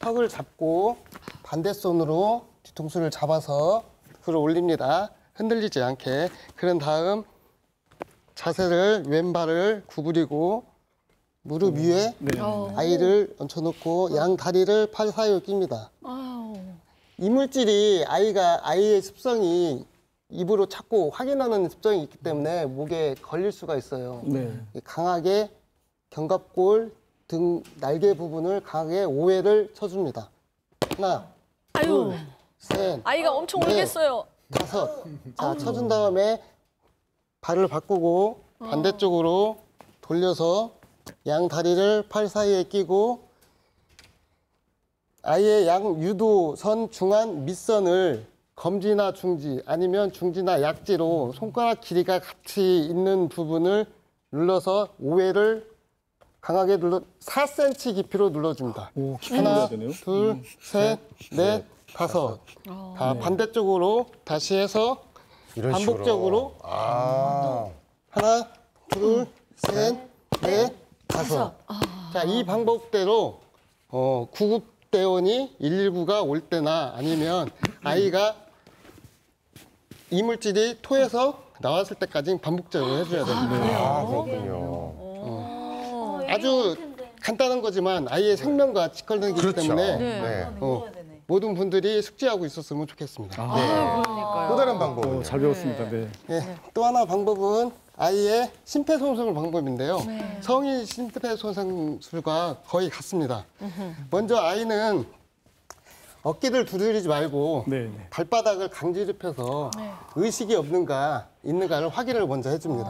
턱을 잡고 반대손으로 뒤통수를 잡아서 들어 올립니다. 흔들리지 않게. 그런 다음 자세를 왼발을 구부리고 무릎 위에 아이를 얹혀놓고 양 다리를 팔 사이에 낍니다. 이물질이 아이의 습성이 입으로 찾고 확인하는 습성이 있기 때문에 목에 걸릴 수가 있어요. 네. 강하게 견갑골, 등, 날개 부분을 강하게 5회를 쳐줍니다. 하나, 아유. 둘, 셋, 아이가 엄청 네. 울겠어요. 다섯. 자, 쳐준 다음에 발을 바꾸고 반대쪽으로 돌려서 양 다리를 팔 사이에 끼고 아이의 양 유도선 중안 밑선을 검지나 중지 아니면 중지나 약지로 손가락 길이가 같이 있는 부분을 눌러서 5회를 강하게 눌러 4cm 깊이로 눌러줍니다. 오, 깊이 하나, 눌러야 되네요. 둘, 셋, 넷, 다섯. 자, 반대쪽으로 다시 해서 이런 반복적으로 식으로. 하나, 둘, 셋, 넷, 다섯. 자, 이 방법대로 구급대원이 119가 올 때나 아니면 아이가 이물질이 토해서 나왔을 때까지 반복적으로 해줘야 됩니다. 그렇군요. 아주 간단한 거지만 아이의 생명과 직결되기 그렇죠. 때문에 네. 모든 분들이 숙지하고 있었으면 좋겠습니다. 그러니까요. 또 다른 방법은 잘 배웠습니다. 네. 네. 또 하나 방법은 아이의 심폐소생술 방법인데요. 성인 심폐소생술과 거의 같습니다. 먼저 아이는 어깨를 두드리지 말고 네. 발바닥을 강제로 펴서 의식이 있는가를 확인을 먼저 해줍니다.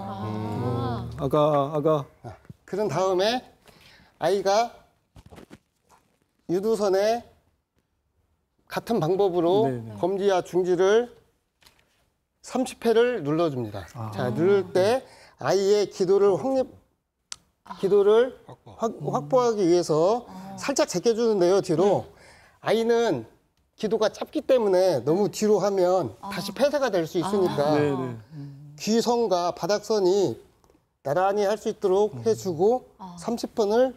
아가. 그런 다음에 아이가 유두선에 같은 방법으로 검지와 중지를 30회를 눌러줍니다. 자, 누를 때 아이의 기도를 확보하기 위해서 살짝 제껴주는데요, 뒤로. 아이는 기도가 짧기 때문에 너무 뒤로 하면 다시 폐쇄가 될 수 있으니까 귀선과 바닥선이 나란히 할 수 있도록 해주고 30번을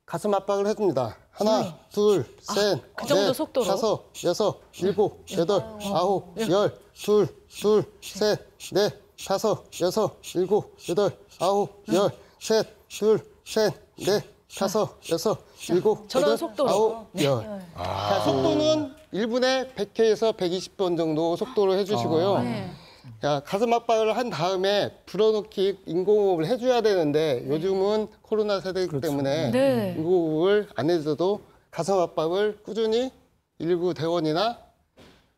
가슴 압박을 해줍니다. 하나, 둘, 셋, 그 정도 넷, 속도로? 다섯, 여섯, 일곱, 여덟, 아홉, 열, 둘, 셋, 넷, 다섯, 여섯, 일곱, 여덟, 아홉, 열, 셋, 둘, 셋, 넷, 다섯, 여섯, 일곱, 저런 여덟, 속도로. 아홉, 열. 자, 속도는 1분에 100회에서 120번 정도 속도로 해주시고요. 자, 가슴 압박을 한 다음에 불어넣기 인공호흡을 해줘야 되는데 요즘은 코로나 세대이기 때문에 네. 인공호흡을 안 해줘도 가슴 압박을 꾸준히 119 대원이나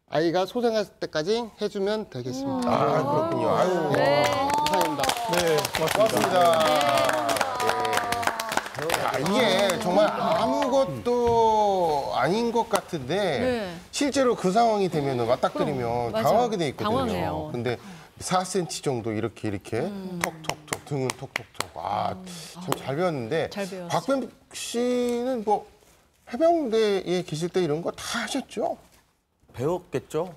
아이가 소생할 때까지 해주면 되겠습니다. 아, 그렇군요. 아유, 이상입니다. 네, 고맙습니다. 야, 이게 정말 아무것도 아닌 것 같은데 네. 실제로 그 상황이 되면 맞닥뜨리면 맞아요. 당황하게 돼 있거든요. 당황해요. 근데 4cm 정도 이렇게 톡톡톡 등은 톡톡톡. 아, 참 잘 배웠는데 잘 배웠어요. 박병 씨는 뭐 해병대에 계실 때 이런 거 다 하셨죠? 배웠겠죠?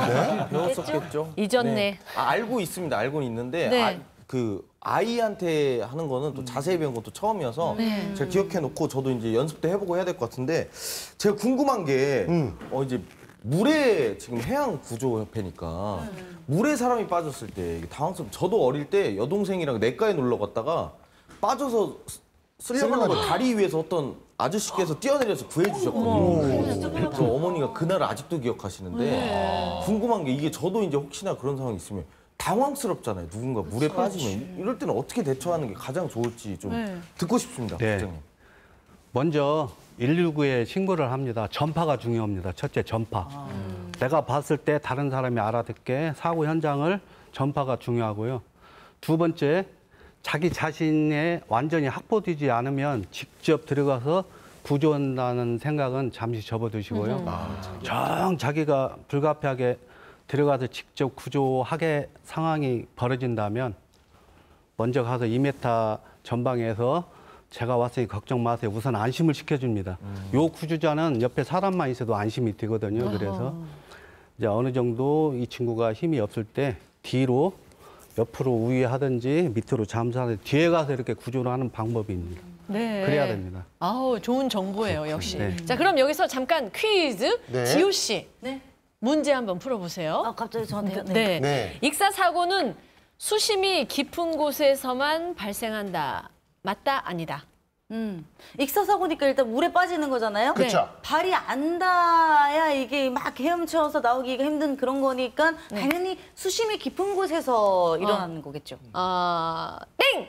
네? 배웠었겠죠? 잊었네. 네. 알고 있습니다. 알고는 있는데 네. 그 아이한테 하는 거는 또 자세히 배운 것도 처음이어서 제가 기억해 놓고 저도 이제 연습 때 해보고 해야 될 것 같은데 제가 궁금한 게 이제 물에 지금 해양 구조협회니까 물에 사람이 빠졌을 때 이게 당황스럽. 저도 어릴 때 여동생이랑 냇가에 놀러 갔다가 빠져서 쓸려가는 걸 다리 위에서 어떤 아저씨께서 뛰어내려서 구해주셨거든요. 그래서 어머니가 그날 아직도 기억하시는데 궁금한 게 이게 저도 이제 혹시나 그런 상황이 있으면 당황스럽잖아요. 누군가 물에 빠지면 이럴 때는 어떻게 대처하는 게 가장 좋을지 좀 듣고 싶습니다, 네. 국장님. 먼저 119에 신고를 합니다. 전파가 중요합니다. 첫째, 전파. 내가 봤을 때 다른 사람이 알아듣게 사고 현장을 전파가 중요하고요. 두 번째, 자기 자신에 완전히 확보되지 않으면 직접 들어가서 구조한다는 생각은 잠시 접어두시고요. 정 자기가 불가피하게 들어가서 직접 구조하게 상황이 벌어진다면 먼저 가서 2m 전방에서 제가 왔으니 걱정 마세요. 우선 안심을 시켜줍니다. 요 구조자는 옆에 사람만 있어도 안심이 되거든요. 그래서 이제 어느 정도 이 친구가 힘이 없을 때 뒤로 옆으로 우회하든지 밑으로 잠수하든지 뒤에 가서 이렇게 구조를 하는 방법이 있습니다. 네. 그래야 됩니다. 아우, 좋은 정보예요, 역시. 네. 자, 그럼 여기서 잠깐 퀴즈. 네. 지호 씨. 네. 문제 한번 풀어보세요. 아, 갑자기 저한테요? 네. 네. 익사 사고는 수심이 깊은 곳에서만 발생한다. 맞다, 아니다. 익사 사고니까 일단 물에 빠지는 거잖아요. 그쵸. 발이 안 닿아야 이게 막 헤엄쳐서 나오기가 힘든 그런 거니까 당연히 수심이 깊은 곳에서 일어나는 거겠죠. 땡!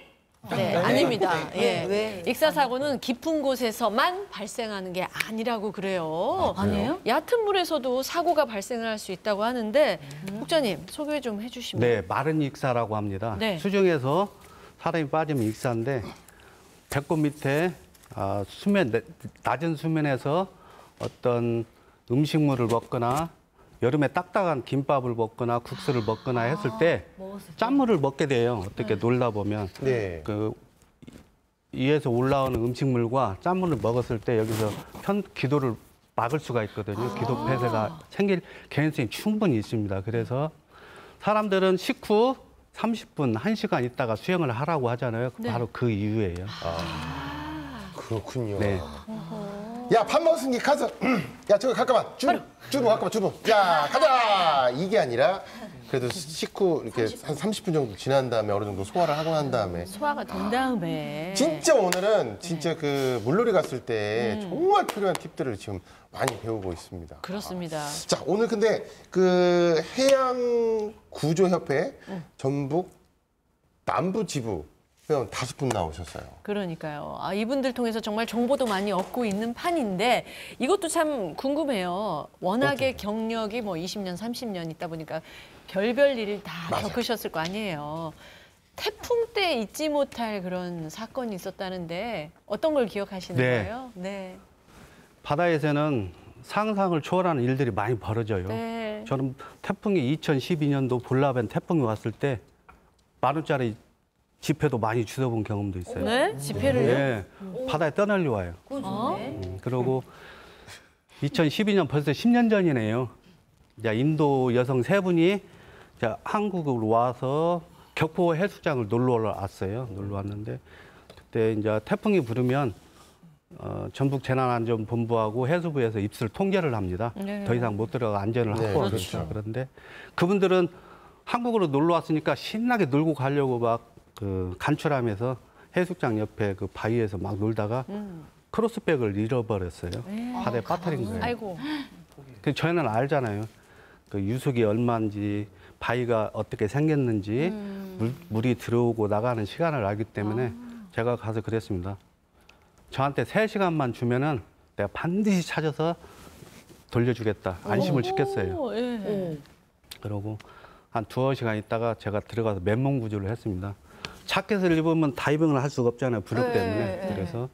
네, 아닙니다. 예. 왜? 익사 사고는 깊은 곳에서만 발생하는 게 아니라고 그래요. 아니에요? 얕은 물에서도 사고가 발생할 수 있다고 하는데 국장님 소개 좀 해주시면. 네, 마른 익사라고 합니다. 네. 수중에서 사람이 빠지면 익사인데 배꼽 밑에 낮은 수면에서 어떤 음식물을 먹거나 여름에 딱딱한 김밥을 먹거나 국수를 먹거나 했을 때 짠물을 먹게 돼요. 어떻게 놀다 보면 네. 그 위에서 올라오는 음식물과 짠물을 먹었을 때 여기서 기도를 막을 수가 있거든요. 기도 폐쇄가 생길 개연성이 충분히 있습니다. 그래서 사람들은 식후 30분, 1시간 있다가 수영을 하라고 하잖아요. 바로 그 이유예요. 그렇군요. 네. 야, 밥 먹었으니 가서. 야, 저기 잠깐만. 주부 잠깐만, 주부. 야, 가자. 이게 아니라 그래도 식후 이렇게 한 30분 정도 지난 다음에 어느 정도 소화를 하고 난 다음에 소화가 된 다음에. 진짜 오늘은 진짜 그 물놀이 갔을 때 정말 필요한 팁들을 지금 많이 배우고 있습니다. 그렇습니다. 자, 오늘 근데 그 해양구조협회 전북 남부지부 회원 5분 나오셨어요. 그러니까요. 이분들 통해서 정말 정보도 많이 얻고 있는 판인데 이것도 참 궁금해요. 워낙에 경력이 뭐 20년, 30년 있다 보니까 별별 일을 다 맞아요. 겪으셨을 거 아니에요. 태풍 때 잊지 못할 그런 사건이 있었다는데 어떤 걸 기억하시는 네. 거예요? 네. 바다에서는 상상을 초월하는 일들이 많이 벌어져요. 네. 저는 태풍이 2012년도 볼라벤 태풍이 왔을 때 10,000원짜리 지폐도 많이 주워본 경험도 있어요. 네? 지폐를요? 네, 바다에 떠내려와요. 그리고 2012년 벌써 10년 전이네요. 이제 인도 여성 3분이 이제 한국으로 와서 격포 해수장을 놀러 왔어요. 놀러 왔는데 그때 이제 태풍이 부르면 전북 재난안전본부하고 해수부에서 입술 통제를 합니다. 네. 더 이상 못 들어가 안전을 네, 확보하겠다. 그렇죠. 그런데 그분들은 한국으로 놀러 왔으니까 신나게 놀고 가려고 막 그 간추하면서 해수욕장 옆에 그 바위에서 막 놀다가 크로스백을 잃어버렸어요. 바다에 빠뜨린 거예요. 아이고. 그 저희는 알잖아요. 그 유속이 얼마인지 바위가 어떻게 생겼는지 물이 들어오고 나가는 시간을 알기 때문에 제가 가서 그랬습니다. 저한테 3시간만 주면은 내가 반드시 찾아서 돌려주겠다. 안심을 시켰어요. 예. 그러고 한 2시간 있다가 제가 들어가서 맨몸 구조를 했습니다. 자켓을 입으면 다이빙을 할 수가 없잖아요. 부력 때문에. 그래서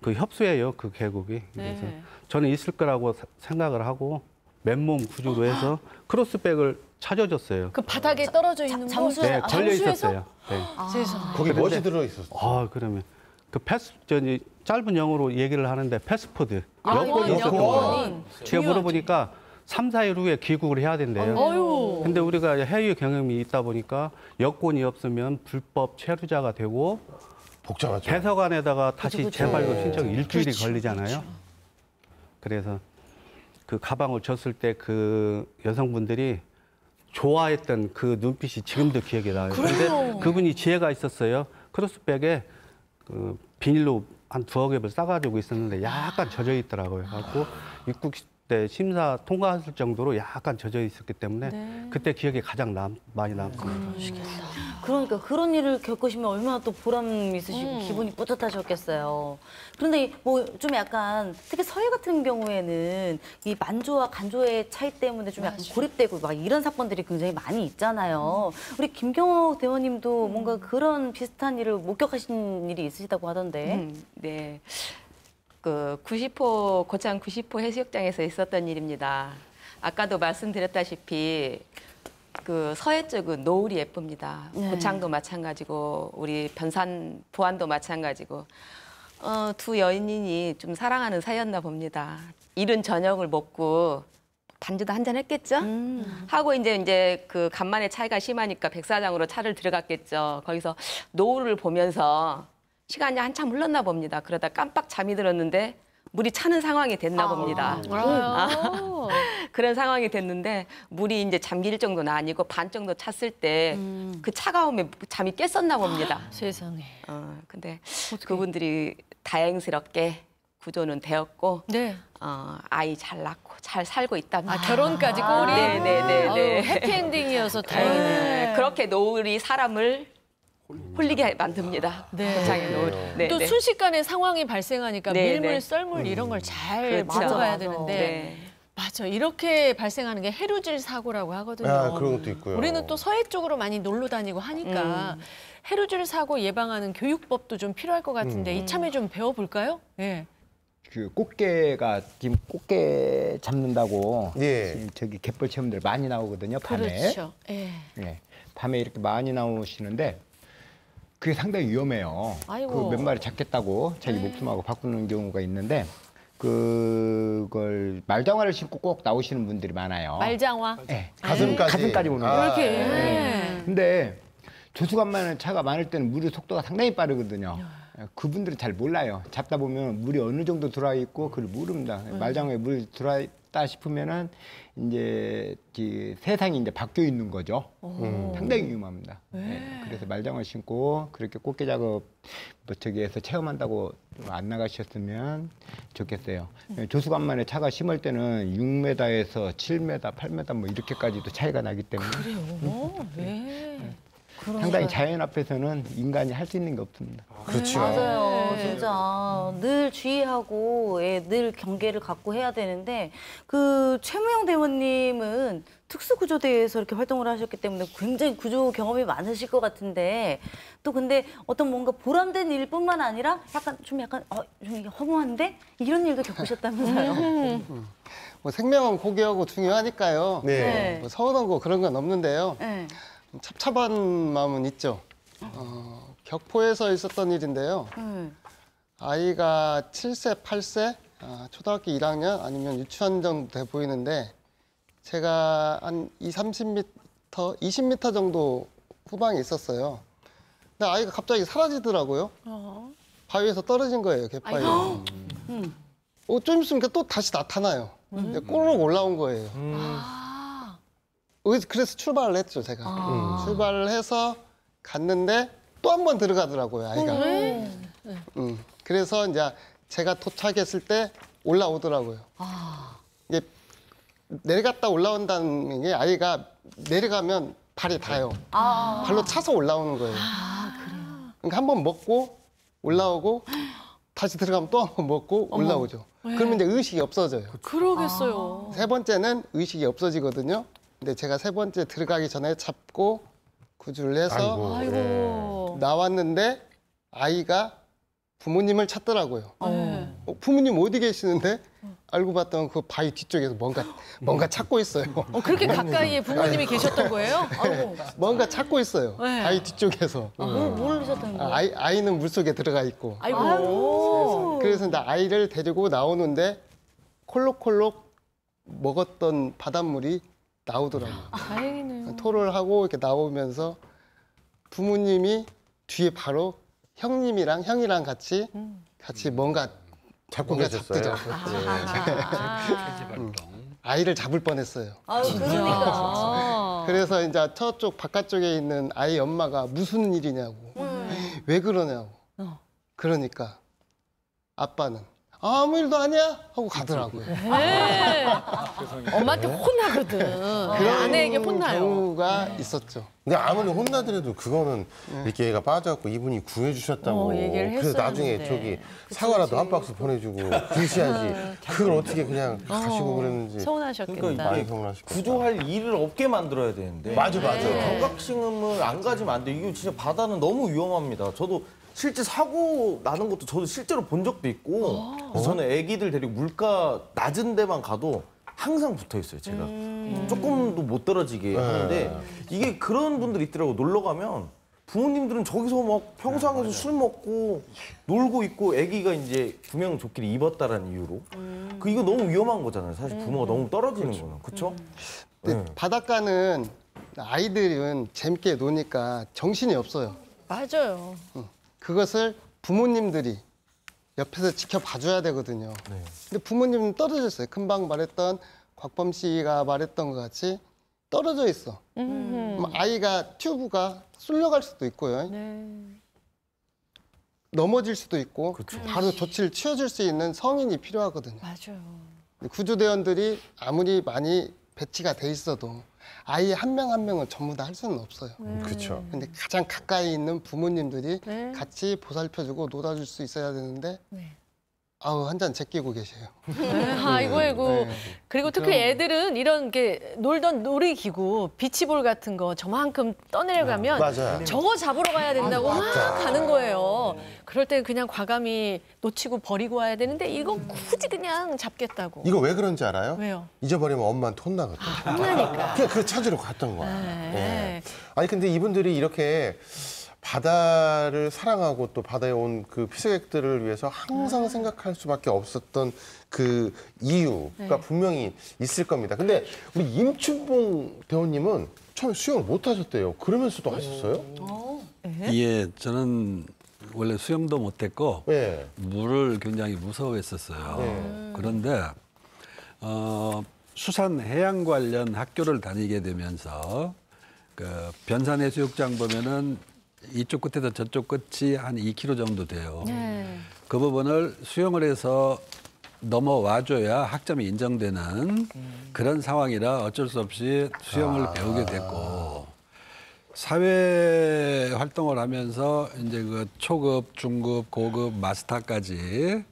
그 협소해요. 그 계곡이. 그래서 저는 있을 거라고 생각을 하고 맨몸 구조로 해서 크로스백을 찾아줬어요. 그 바닥에 떨어져 있는 잠수- 네, 걸려 잠수해서? 있었어요. 네. 세상에. 거기 멋이 들어있었어. 아, 그러면 그 저기 짧은 영어로 얘기를 하는데 패스포드 여권이 여권, 있었던 여권. 거예요. 제가 물어보니까 3, 4일 후에 귀국을 해야 된대요. 어휴. 근데 우리가 해외 경험이 있다 보니까 여권이 없으면 불법 체류자가 되고 복잡하죠. 대사관에다가 다시 재발급 신청이 일주일이 걸리잖아요. 그래서 그 가방을 줬을 때 그 여성분들이 좋아했던 그 눈빛이 지금도 기억이 나요. 그런데 그분이 지혜가 있었어요. 크로스백에 그 비닐로 한 2억 엽을 싸가지고 있었는데 약간 젖어 있더라고요. 그래갖고 입국 때 심사 통과했을 정도로 약간 젖어 있었기 때문에 그때 기억이 가장 많이 남습니다. 그러니까 그런 일을 겪으시면 얼마나 또 보람 있으시고 기분이 뿌듯하셨겠어요. 그런데 뭐 좀 약간 특히 서해 같은 경우에는 이 만조와 간조의 차이 때문에 좀 약간 고립되고 막 이런 사건들이 굉장히 많이 있잖아요. 우리 김경옥 대원님도 뭔가 그런 비슷한 일을 목격하신 일이 있으시다고 하던데. 네. 그 90호 고창 90호 해수욕장에서 있었던 일입니다. 아까도 말씀드렸다시피 그 서해 쪽은 노을이 예쁩니다. 고창도 마찬가지고 우리 변산 부안도 마찬가지고 두 여인이 좀 사랑하는 사이였나 봅니다. 이른 저녁을 먹고 반주도 한잔 했겠죠? 하고 이제 그 간만에 차이가 심하니까 백사장으로 차를 들어갔겠죠. 거기서 노을을 보면서 시간이 한참 흘렀나 봅니다. 그러다 깜빡 잠이 들었는데 물이 차는 상황이 됐나 봅니다. 그런 상황이 됐는데 물이 이제 잠길 정도는 아니고 반 정도 찼을 때 그 차가움에 잠이 깼었나 봅니다. 세상에. 근데 그분들이 다행스럽게 구조는 되었고 네. 아이 잘 낳고 잘 살고 있답니다. 결혼까지 꼬리. 네네네. 해피엔딩이어서 다행이네요. 그렇게 노을이 사람을 홀리게 만듭니다. 네. 고창의 노을. 네, 또 네. 순식간에 상황이 발생하니까 네, 밀물, 네. 썰물 이런 걸 잘 그렇죠. 맞아가야 맞아. 되는데 네. 맞아. 이렇게 발생하는 게 해루질 사고라고 하거든요. 아, 그런 것도 있고요. 우리는 또 서해 쪽으로 많이 놀러 다니고 하니까 해루질 사고 예방하는 교육법도 좀 필요할 것 같은데 이참에 좀 배워볼까요? 예. 그 꽃게가 지금 꽃게 잡는다고 예. 지금 저기 갯벌 체험들 많이 나오거든요. 밤에. 그렇죠. 예. 예. 밤에 이렇게 많이 나오시는데 그게 상당히 위험해요. 아이고. 그 몇 마리 잡겠다고 자기 목숨하고 바꾸는 경우가 있는데 그걸 말장화를 신고 꼭 나오시는 분들이 많아요. 말장화. 예. 가슴까지. 가슴까지 오는 아, 거예요. 이렇게. 네. 근데 조수간만은 차가 많을 때는 물의 속도가 상당히 빠르거든요. 그분들은 잘 몰라요. 잡다 보면 물이 어느 정도 들어와 있고 그걸 모릅니다. 말장화에 물이 들어와 있다 싶으면은 이제 세상이 이제 바뀌어 있는 거죠. 상당히 위험합니다. 네. 그래서 말장화 신고 그렇게 꽃게 작업 뭐 저기에서 체험한다고 안 나가셨으면 좋겠어요. 조수간만에 차가 심을 때는 6m에서 7m, 8m 뭐 이렇게까지도 차이가 나기 때문에 그래요? 네. 상당히 자연 앞에서는 인간이 할 수 있는 게 없습니다. 그렇죠. 맞아요. 진짜 늘 주의하고 늘 경계를 갖고 해야 되는데 그 최무영 대원님은 특수구조대에서 이렇게 활동을 하셨기 때문에 굉장히 구조 경험이 많으실 것 같은데 또 근데 어떤 뭔가 보람된 일뿐만 아니라 좀 이게 허무한데 이런 일도 겪으셨다면서요? 뭐 생명은 고귀하고 중요하니까요. 네. 뭐 서운한 거 그런 건 없는데요. 네. 찹찹한 마음은 있죠. 격포에서 있었던 일인데요. 아이가 7세, 8세, 초등학교 1학년 아니면 유치원 정도 돼 보이는데 제가 한 30m, 20m 정도 후방에 있었어요. 근데 아이가 갑자기 사라지더라고요. 바위에서 떨어진 거예요, 갯바위에. 좀 있으니까 또 다시 나타나요. 근데 꼬르륵 올라온 거예요. 그래서 출발을 했죠, 제가. 출발을 해서 갔는데 또 또 한 번 들어가더라고요, 아이가. 그래서 이제 제가 도착했을 때 올라오더라고요. 이게 내려갔다 올라온다는 게 아이가 내려가면 발이 닿아요. 발로 차서 올라오는 거예요. 그러니까 한 번 먹고 올라오고 다시 들어가면 또 한 번 먹고 올라오죠. 그러면 이제 의식이 없어져요. 그러겠어요. 세 번째는 의식이 없어지거든요. 근데 제가 세 번째 들어가기 전에 잡고 구조를 해서 아이고. 나왔는데 아이가 부모님을 찾더라고요. 부모님 어디 계시는데 알고 봤더니 그 바위 뒤쪽에서 뭔가 찾고 있어요. 그렇게 가까이에 부모님이 계셨던 거예요? 아이고. 뭔가 찾고 있어요. 네. 바위 뒤쪽에서. 뭘 하셨다는 거예요? 아이는 물속에 들어가 있고. 아이고. 그래서 이제 아이를 데리고 나오는데 콜록콜록 먹었던 바닷물이 나오더라고요. 다행이네요. 토를 하고 이렇게 나오면서 부모님이 뒤에 바로 형이랑 같이 뭔가 잡고 뭔가 계셨어요. 잡죠. 활동. 아이를 잡을 뻔했어요. 그러니까. 그래서 이제 저쪽 바깥쪽에 있는 아이 엄마가 무슨 일이냐고, 왜 그러냐고. 그러니까 아빠는 아무 일도 아니야 하고 가더라고요. 네. 엄마한테 혼나거든. 아내에게 혼나요. 경우가 있었죠. 근데 아무리 혼나더라도 그거는 이렇게 얘가 빠져갖고 이분이 구해주셨다고. 얘기를 그래서 나중에 했었는데. 저기 사과라도 한 박스 보내주고 그러셔야지. 그걸 어떻게 그냥 가시고 그랬는지. 서운하셨겠다. 그러니까 많이 이게 서운하시고. 구조할 일을 없게 만들어야 되는데. 맞아. 경각심을 안 가지면 안 돼. 이거 진짜 바다는 너무 위험합니다. 저도 실제 사고 나는 것도 저도 실제로 본 적도 있고. 그래서 저는 애기들 데리고 물가 낮은 데만 가도 항상 붙어 있어요, 제가. 조금도 못 떨어지게 하는데 이게 그런 분들 있더라고. 놀러 가면 부모님들은 저기서 막 평상에서 술 먹고 놀고 있고 애기가 이제 구명조끼를 입었다라는 이유로. 이거 너무 위험한 거잖아요. 사실 부모가 너무 떨어지는 거는. 그렇죠? 근데 바닷가는 아이들은 재밌게 노니까 정신이 없어요. 맞아요. 그것을 부모님들이 옆에서 지켜봐줘야 되거든요. 근데 부모님은 떨어져 있어요. 금방 말했던 곽범 씨가 말했던 것 같이 떨어져 있어. 그럼 아이가 튜브가 쏠려갈 수도 있고요. 넘어질 수도 있고 바로 조치를 취해줄 수 있는 성인이 필요하거든요. 맞아요. 근데 구조대원들이 아무리 많이 배치가 돼 있어도 아이 한 명 한 명을 전부 다 할 수는 없어요. 그렇죠. 근데 가장 가까이 있는 부모님들이 네. 같이 보살펴주고 놀아줄 수 있어야 되는데 아우 한 잔 제끼고 계세요. 아이고. 네. 그리고 특히 애들은 이런 게 놀던 놀이기구, 비치볼 같은 거 저만큼 떠내려가면 맞아요. 저거 잡으러 가야 된다고 막 가는 거예요. 그럴 때 그냥 과감히 놓치고 버리고 와야 되는데 이거 굳이 그냥 잡겠다고. 이거 왜 그런지 알아요? 왜요? 잊어버리면 엄마한테 혼나거든. 혼나니까. 그냥 그거 찾으러 갔던 거야. 네. 예. 아니 근데 이분들이 이렇게 바다를 사랑하고 또 바다에 온 그 피서객들을 위해서 항상 생각할 수밖에 없었던 그 이유가 분명히 있을 겁니다. 근데 우리 임춘봉 대원님은 처음에 수영을 못 하셨대요. 그러면서도 하셨어요? 예, 저는 원래 수영도 못했고 예. 물을 굉장히 무서워했었어요. 네. 그런데 수산 해양 관련 학교를 다니게 되면서 그 변산해수욕장 보면은 이쪽 끝에서 저쪽 끝이 한 2km 정도 돼요. 그 부분을 수영을 해서 넘어와줘야 학점이 인정되는 그런 상황이라 어쩔 수 없이 수영을 배우게 됐고 사회 활동을 하면서 이제 그 초급, 중급, 고급, 마스터까지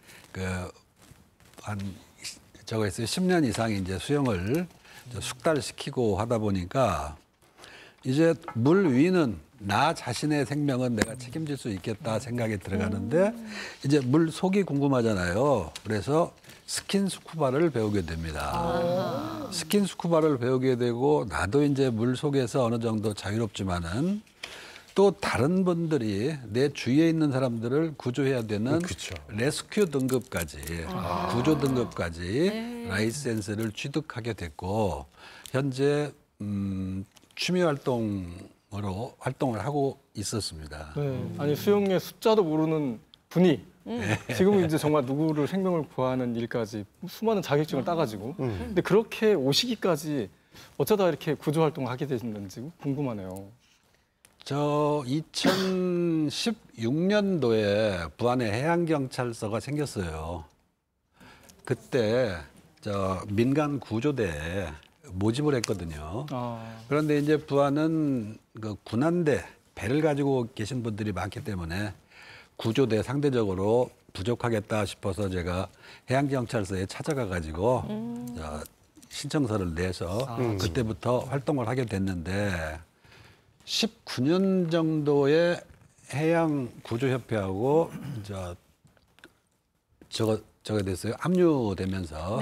저거에서 10년 이상 이제 수영을 숙달시키고 하다 보니까 이제 물 위는 나 자신의 생명은 내가 책임질 수 있겠다 생각이 들어가는데 이제 물 속이 궁금하잖아요. 그래서 스킨스쿠바를 배우게 됩니다. 스킨스쿠바를 배우게 되고 나도 이제 물 속에서 어느 정도 자유롭지만은 또 다른 분들이 내 주위에 있는 사람들을 구조해야 되는 레스큐 등급까지 구조 등급까지 라이센스를 취득하게 됐고 현재 취미 활동으로 활동을 하고 있었습니다. 네. 아니 수영의 숫자도 모르는 분이 지금은 이제 정말 누구를 생명을 구하는 일까지 수많은 자격증을 따가지고 근데 그렇게 오시기까지 어쩌다 이렇게 구조 활동을 하게 되셨는지 궁금하네요. 저 2016년도에 부안에 해양경찰서가 생겼어요. 그때 저 민간 구조대에 모집을 했거든요. 그런데 이제 부안은 그 군함대 배를 가지고 계신 분들이 많기 때문에 구조대 상대적으로 부족하겠다 싶어서 제가 해양경찰서에 찾아가 가지고 신청서를 내서 그때부터 활동을 하게 됐는데 19년 정도의 해양구조협회하고 저거 됐어요. 합류되면서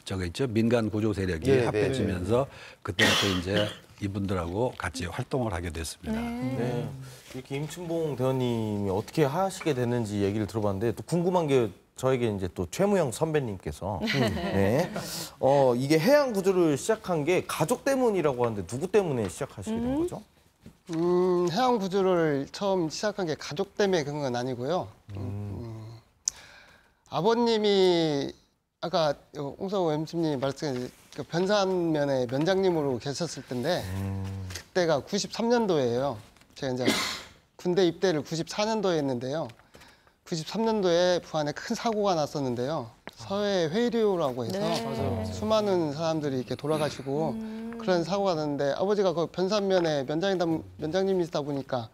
저거 있죠. 민간 구조 세력이 네, 합해지면서 그때부터 이제 이분들하고 같이 활동을 하게 됐습니다. 네. 이렇게 임춘봉 대원님이 어떻게 하시게 됐는지 얘기를 들어봤는데 또 궁금한 게 저에게 이제 또 최무영 선배님께서 네. 이게 해양 구조를 시작한 게 가족 때문이라고 하는데 누구 때문에 시작하시게 된 거죠? 해양 구조를 처음 시작한 게 가족 때문에 그런 건 아니고요. 아버님이 아까 홍성호 MC님 말씀하신 그 변산면에 면장님으로 계셨을 텐데 그때가 93년도예요. 제가 이제 군대 입대를 94년도에 했는데요. 93년도에 부안에 큰 사고가 났었는데요. 서해 회류라고 해서 수많은 사람들이 이렇게 돌아가시고 그런 사고가 났는데 아버지가 그 변산면에 면장님이시다 보니까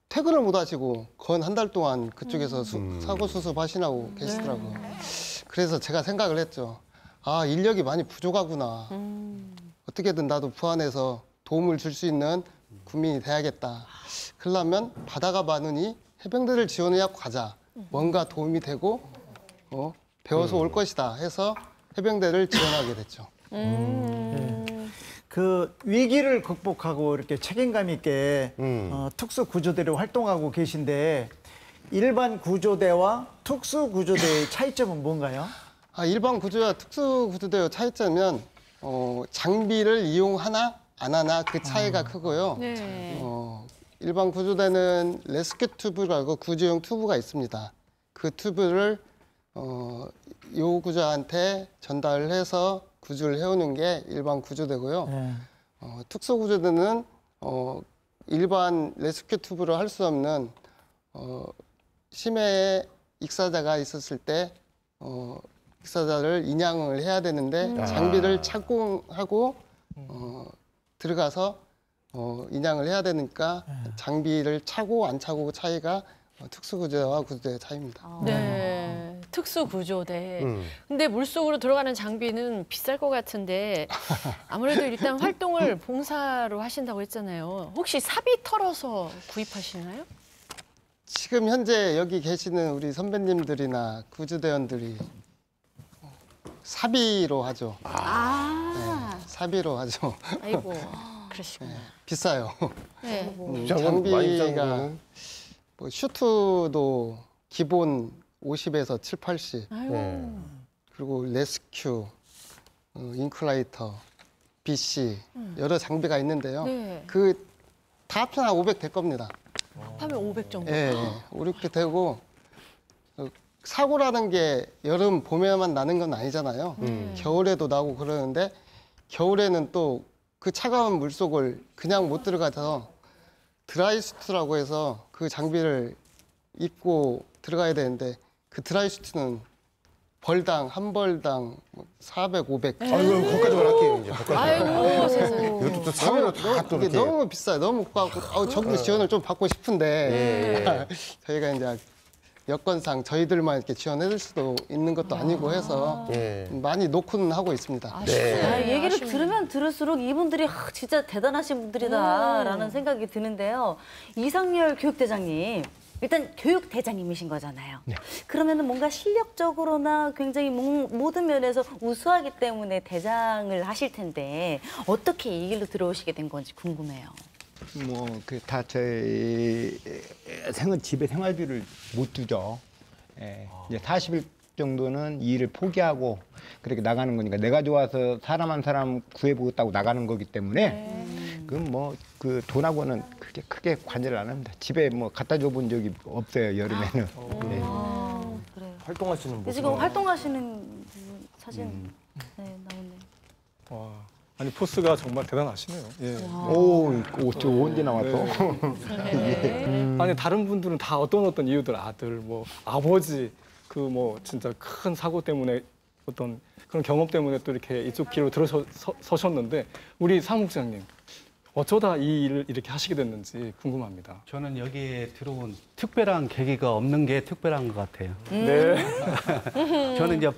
퇴근을 못 하시고 건 한 달 동안 그쪽에서 사고 수습하시라고 계시더라고요. 그래서 제가 생각을 했죠. 아, 인력이 많이 부족하구나. 어떻게든 나도 부안에서 도움을 줄 수 있는 국민이 돼야겠다. 그러려면 바다가 많으니 해병대를 지원해야 가자. 뭔가 도움이 되고 배워서 올 것이다 해서 해병대를 지원하게 됐죠. 그 위기를 극복하고 이렇게 책임감 있게 특수 구조대로 활동하고 계신데 일반 구조대와 특수 구조대의 차이점은 뭔가요? 일반 구조와 특수 구조대의 차이점은 장비를 이용하나 안 하나 그 차이가 크고요. 네. 일반 구조대는 레스큐 튜브라고 구조용 튜브가 있습니다. 그 튜브를 요구자한테 전달을 해서 구조를 해오는 게 일반 구조대고요. 특수구조대는 일반 레스큐 튜브로 할 수 없는 심해에 익사자가 있었을 때 익사자를 인양을 해야 되는데 장비를 착공하고 들어가서 인양을 해야 되니까 장비를 차고 안 차고 차이가 특수구조대와 구조대의 차이입니다. 네, 특수구조대. 근데 물속으로 들어가는 장비는 비쌀 것 같은데 아무래도 일단 활동을 봉사로 하신다고 했잖아요. 혹시 사비 털어서 구입하시나요? 지금 현재 여기 계시는 우리 선배님들이나 구조대원들이 사비로 하죠. 네, 사비로 하죠. 아이고, 그러시구나. 비싸요. 네. 장비가 뭐 슈트도 기본 50에서 7, 80. 그리고 레스큐, 인클라이터, BC 여러 장비가 있는데요. 네. 그 다 합치면 500 될 겁니다. 하면 500 정도. 예, 5, 600 되고 사고라는 게 여름, 봄에만 나는 건 아니잖아요. 겨울에도 나고 그러는데 겨울에는 또 그 차가운 물속을 그냥 못 들어가서 드라이슈트라고 해서 그 장비를 입고 들어가야 되는데 그 드라이슈트는 한 벌당 400, 500. 아이고, 거기까지 말할게요, 이제. 아이고, 세상에. 이것도 또 사면은 다또 이게 이렇게. 너무 비싸요. 너무 고가고 정부 지원을 좀 받고 싶은데 저희가 이제 여건상 저희들만 이렇게 지원해줄 수도 있는 것도 아니고 해서 많이 놓고는 하고 있습니다. 얘기를 들으면 들을수록 이분들이 진짜 대단하신 분들이다라는 생각이 드는데요. 이상열 교육대장님. 일단 교육대장님이신 거잖아요. 그러면은 뭔가 실력적으로나 굉장히 모든 면에서 우수하기 때문에 대장을 하실 텐데 어떻게 이 길로 들어오시게 된 건지 궁금해요. 뭐 그 다 저희 집에 생활비를 못 두죠. 이제 40일 정도는 이 일을 포기하고 그렇게 나가는 거니까 내가 좋아서 사람 한 사람 구해보겠다고 나가는 거기 때문에 그건 뭐 그 돈하고는 그렇게 크게 관여를 안 합니다. 집에 뭐 갖다 줘 본 적이 없어요, 여름에는. 그래요. 활동하시는 모습. 지금 활동하시는 사진 나오네요. 아니 포스가 정말 대단하시네요. 예. 오, 저 언제 나왔어? 아니 다른 분들은 다 어떤 이유들 아들 뭐 아버지 그 뭐 진짜 큰 사고 때문에 어떤 그런 경험 때문에 또 이렇게 이쪽 길로 들어서셨는데 우리 사무국장님 어쩌다 이 일을 이렇게 하시게 됐는지 궁금합니다. 저는 여기에 들어온 특별한 계기가 없는 게 특별한 것 같아요. 네. 저는 이제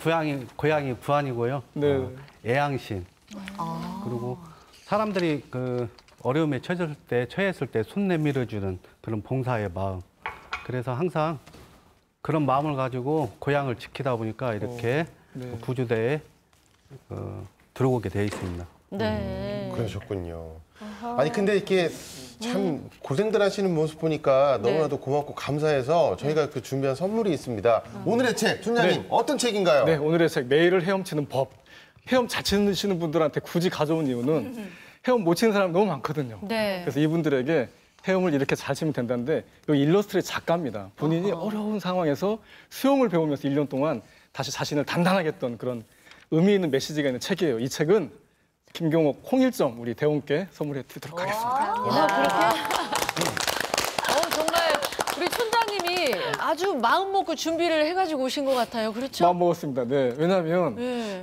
고향이 부안이고요. 네. 애양신. 그리고 사람들이 그 어려움에 처했을 때 손 내밀어주는 그런 봉사의 마음. 그래서 항상 그런 마음을 가지고 고향을 지키다 보니까 이렇게 네. 구조대에 들어오게 돼 있습니다. 네. 그러셨군요. 아니 근데 이렇게 참 고생들 하시는 모습 보니까 너무나도 고맙고 감사해서 저희가 그 준비한 선물이 있습니다. 오늘의 책, 춘장님 네. 어떤 책인가요? 네, 오늘의 책 매일을 헤엄치는 법. 헤엄 잘 치시는 분들한테 굳이 가져온 이유는 헤엄 못 치는 사람 너무 많거든요. 네. 그래서 이분들에게 헤엄을 이렇게 잘 치면 된다는데 여기 일러스트레이트 작가입니다. 본인이 어려운 상황에서 수영을 배우면서 1년 동안 다시 자신을 단단하게 했던 그런 의미 있는 메시지가 있는 책이에요. 이 책은 김경옥 홍일점 우리 대원께 선물해 드리도록 하겠습니다. 정말 우리 촌장님이 아주 마음 먹고 준비를 해가지고 오신 것 같아요. 그렇죠? 마음 먹었습니다. 네,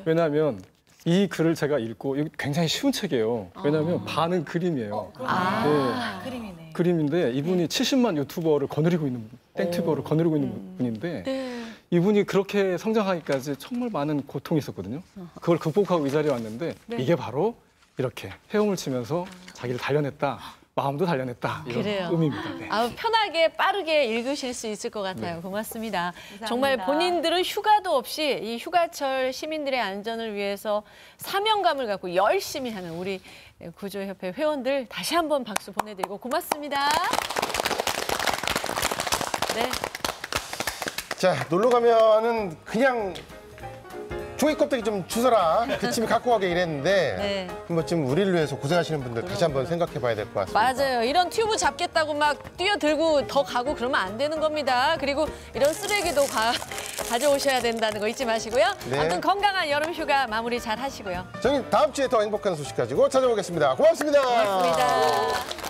왜냐하면 이 글을 제가 읽고 이거 굉장히 쉬운 책이에요. 왜냐하면 반은 그림이에요. 그림이네. 그림인데 이분이 70만 유튜버를 거느리고 있는 땡튜버를 거느리고 있는 분인데 이분이 그렇게 성장하기까지 정말 많은 고통이 있었거든요. 그걸 극복하고 이 자리에 왔는데 이게 바로 이렇게 헤엄을 치면서 자기를 단련했다. 마음도 단련했다. 이런 그래요. 의미입니다. 네. 편하게 빠르게 읽으실 수 있을 것 같아요. 고맙습니다. 정말 본인들은 휴가도 없이 이 휴가철 시민들의 안전을 위해서 사명감을 갖고 열심히 하는 우리 구조협회 회원들 다시 한번 박수 보내드리고 고맙습니다. 네. 자, 놀러 가면은 그냥 조개 껍데기 좀 주워라. 그 집에 갖고 가게 이랬는데 한번 좀 우리를 위해서 고생하시는 분들 다시 한번 생각해 봐야 될 것 같습니다. 맞아요. 이런 튜브 잡겠다고 막 뛰어들고 더 가고 그러면 안 되는 겁니다. 그리고 이런 쓰레기도 가져오셔야 된다는 거 잊지 마시고요. 네. 아무튼 건강한 여름 휴가 마무리 잘 하시고요. 저희 다음 주에 더 행복한 소식 가지고 찾아오겠습니다. 고맙습니다. 고맙습니다.